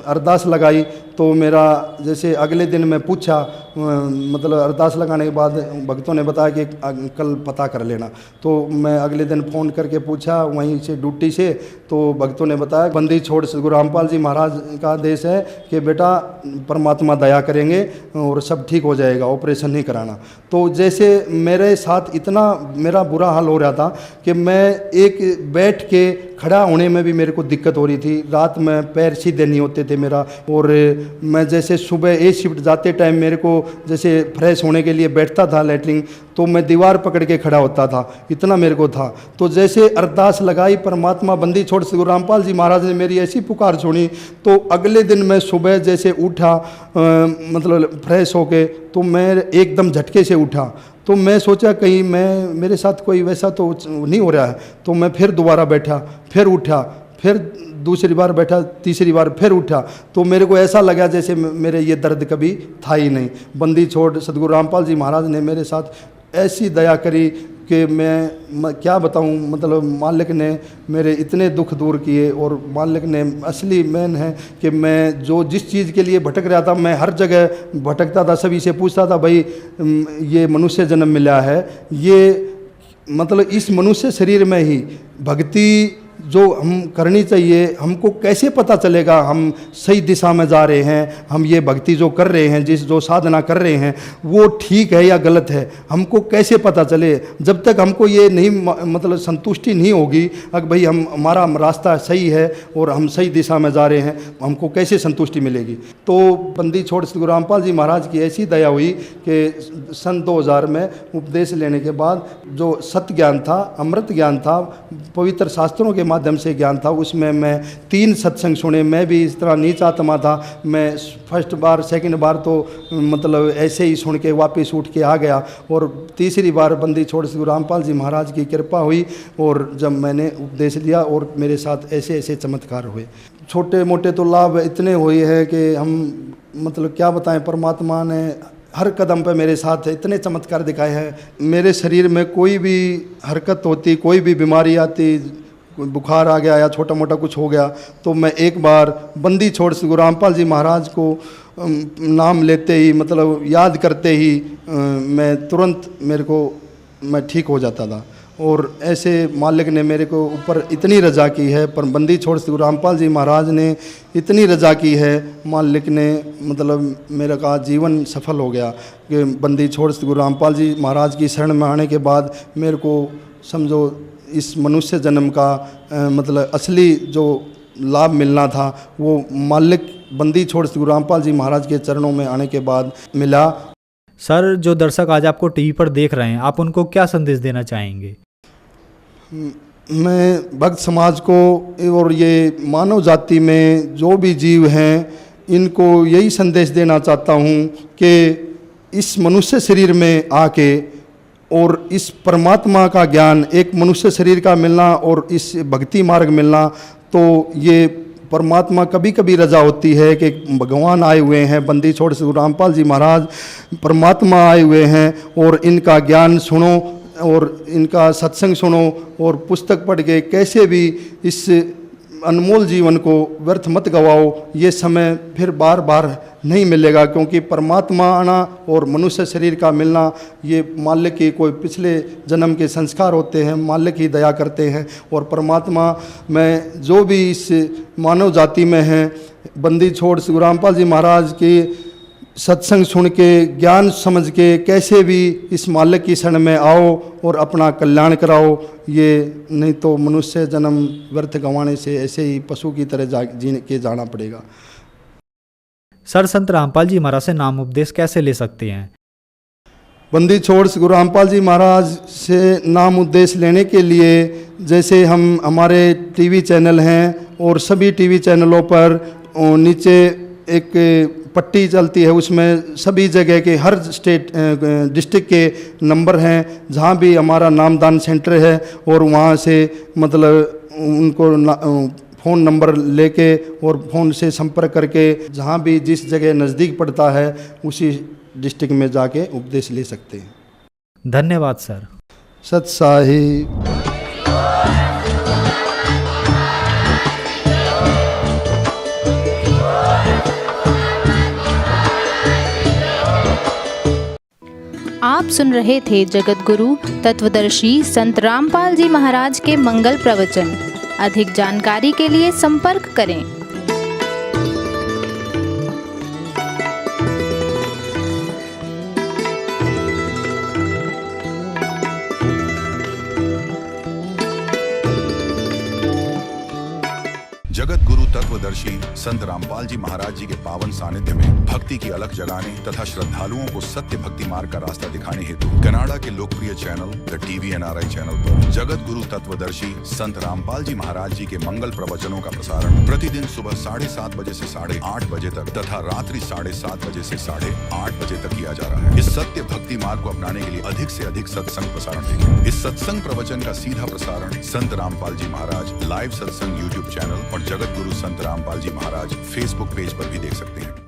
अरदास लगाई, तो मेरा जैसे अगले दिन मैं पूछा मतलब अरदास लगाने के बाद भक्तों ने बताया कि कल पता कर लेना। तो मैं अगले दिन फ़ोन करके पूछा वहीं से ड्यूटी से, तो भक्तों ने बताया बंदी छोड़ सदगुरु रामपाल जी महाराज का आदेश है कि बेटा परमात्मा दया करेंगे और सब ठीक हो जाएगा, ऑपरेशन नहीं कराना। तो जैसे मेरे साथ इतना मेरा बुरा हाल हो रहा था कि मैं एक बैठ के खड़ा होने में भी मेरे को दिक्कत हो रही थी, रात में पैर सीधे नहीं होते थे मेरा। और मैं जैसे सुबह ए शिफ्ट जाते टाइम मेरे को जैसे फ्रेश होने के लिए बैठता था लैट्रिन, तो मैं दीवार पकड़ के खड़ा होता था, इतना मेरे को था। तो जैसे अरदास लगाई परमात्मा बंदी छोड़ सदगुरु रामपाल जी महाराज ने मेरी ऐसी पुकार सुनी, तो अगले दिन मैं सुबह जैसे उठा मतलब फ्रेश होके, तो मैं एकदम झटके से उठा। तो मैं सोचा कहीं मेरे साथ कोई वैसा तो नहीं हो रहा है। तो मैं फिर दोबारा बैठा, फिर उठा, फिर दूसरी बार बैठा, तीसरी बार फिर उठा। तो मेरे को ऐसा लगा जैसे मेरे ये दर्द कभी था ही नहीं। बंदी छोड़ सदगुरु रामपाल जी महाराज ने मेरे साथ ऐसी दया करी कि मैं क्या बताऊं, मतलब मालिक ने मेरे इतने दुख दूर किए। और मालिक ने असली मेन है कि मैं जो जिस चीज़ के लिए भटक रहा था, मैं हर जगह भटकता था, सभी से पूछता था भाई ये मनुष्य जन्म मिला है, ये मतलब इस मनुष्य शरीर में ही भक्ति जो हम करनी चाहिए, हमको कैसे पता चलेगा हम सही दिशा में जा रहे हैं, हम ये भक्ति जो कर रहे हैं, जो साधना कर रहे हैं वो ठीक है या गलत है, हमको कैसे पता चले। जब तक हमको ये नहीं मतलब संतुष्टि नहीं होगी अगर भाई हमारा रास्ता सही है और हम सही दिशा में जा रहे हैं, हमको कैसे संतुष्टि मिलेगी। तो बंदी छोड़ सदगुरु रामपाल जी महाराज की ऐसी दया हुई कि सन 2000 में उपदेश लेने के बाद जो सत्य ज्ञान था, अमृत ज्ञान था, पवित्र शास्त्रों के माध्यम से ज्ञान था, उसमें मैं 3 सत्संग सुने। मैं भी इस तरह नीच आत्मा था, मैं फर्स्ट बार सेकंड बार तो मतलब ऐसे ही सुन के वापस उठ के आ गया। और तीसरी बार बंदी छोड़ सदगुरु रामपाल जी महाराज की कृपा हुई और जब मैंने उपदेश लिया और मेरे साथ ऐसे ऐसे चमत्कार हुए। छोटे मोटे तो लाभ इतने हुए हैं कि हम मतलब क्या बताएं, परमात्मा ने हर कदम पे मेरे साथ इतने चमत्कार दिखाए हैं। मेरे शरीर में कोई भी हरकत होती, कोई भी बीमारी आती, बुखार आ गया या छोटा मोटा कुछ हो गया, तो मैं एक बार बंदी छोड़ सदगुरु रामपाल जी महाराज को नाम लेते ही मतलब याद करते ही मैं तुरंत मैं ठीक हो जाता था। और ऐसे मालिक ने मेरे को ऊपर इतनी रजा की है, पर बंदी छोड़ सदगुरु रामपाल जी महाराज ने इतनी रजा की है, मालिक ने मतलब मेरा का जीवन सफल हो गया कि बंदी छोड़ सदगुरु रामपाल जी महाराज की शरण में आने के बाद मेरे को समझो इस मनुष्य जन्म का मतलब असली जो लाभ मिलना था वो मालिक बंदी छोड़ सदगुरु रामपाल जी महाराज के चरणों में आने के बाद मिला। सर, जो दर्शक आज आपको टीवी पर देख रहे हैं, आप उनको क्या संदेश देना चाहेंगे? मैं भक्त समाज को और ये मानव जाति में जो भी जीव हैं इनको यही संदेश देना चाहता हूँ कि इस मनुष्य शरीर में आके और इस परमात्मा का ज्ञान, एक मनुष्य शरीर का मिलना और इस भक्ति मार्ग मिलना, तो ये परमात्मा कभी कभी रजा होती है कि भगवान आए हुए हैं, बंदी छोड़ सदगुरु रामपाल जी महाराज परमात्मा आए हुए हैं और इनका ज्ञान सुनो और इनका सत्संग सुनो और पुस्तक पढ़ के कैसे भी इस अनमोल जीवन को व्यर्थ मत गवाओ। ये समय फिर बार बार नहीं मिलेगा, क्योंकि परमात्मा आना और मनुष्य शरीर का मिलना ये मालिक की कोई पिछले जन्म के संस्कार होते हैं, मालिक ही दया करते हैं। और परमात्मा में जो भी इस मानव जाति में हैं, बंदी छोड़ सदगुरु रामपाल जी महाराज की सत्संग सुन के ज्ञान समझ के कैसे भी इस मालिक की शरण में आओ और अपना कल्याण कराओ। ये नहीं तो मनुष्य जन्म व्यर्थ गंवाने से ऐसे ही पशु की तरह जीने के जाना पड़ेगा। सर, संत रामपाल जी महाराज से नाम उपदेश कैसे ले सकते हैं? बंदी छोड़ सदगुरु रामपाल जी महाराज से नाम उपदेश लेने के लिए जैसे हमारे टीवी चैनल हैं और सभी टीवी चैनलों पर नीचे एक पट्टी चलती है, उसमें सभी जगह के हर डिस्ट्रिक्ट के नंबर हैं जहाँ भी हमारा नामदान सेंटर है, और वहाँ से मतलब उनको फ़ोन नंबर लेके और फ़ोन से संपर्क करके जहाँ भी जिस जगह नज़दीक पड़ता है उसी डिस्ट्रिक्ट में जाके उपदेश ले सकते हैं। धन्यवाद सर। सत साहिब। आप सुन रहे थे जगत गुरु तत्वदर्शी संत रामपाल जी महाराज के मंगल प्रवचन। अधिक जानकारी के लिए संपर्क करें। जगत गुरु तत्वदर्शी संत रामपाल जी महाराज जी के पावन सानिध्य में भक्ति की अलख जगाने तथा श्रद्धालुओं को सत्य भक्ति मार्ग का रास्ता दिखाने हेतु कनाडा के लोकप्रिय channel the TV NRI channel पर जगत गुरु तत्वदर्शी संत रामपाल जी महाराज जी के मंगल प्रवचनों का प्रसारण प्रतिदिन सुबह 7:30 बजे से 8:30 बजे तक तथा रात्रि 7:30 बजे से 8:30 बजे तक किया जा रहा है। इस सत्य भक्ति मार्ग को अपनाने के लिए अधिक से अधिक सत्संग प्रसारण देखें। इस सत्संग प्रवचन का सीधा प्रसारण संत रामपाल जी महाराज लाइव सत्संग YouTube चैनल और जगत गुरु संत रामपाल जी महाराज फेसबुक पेज पर भी देख सकते हैं।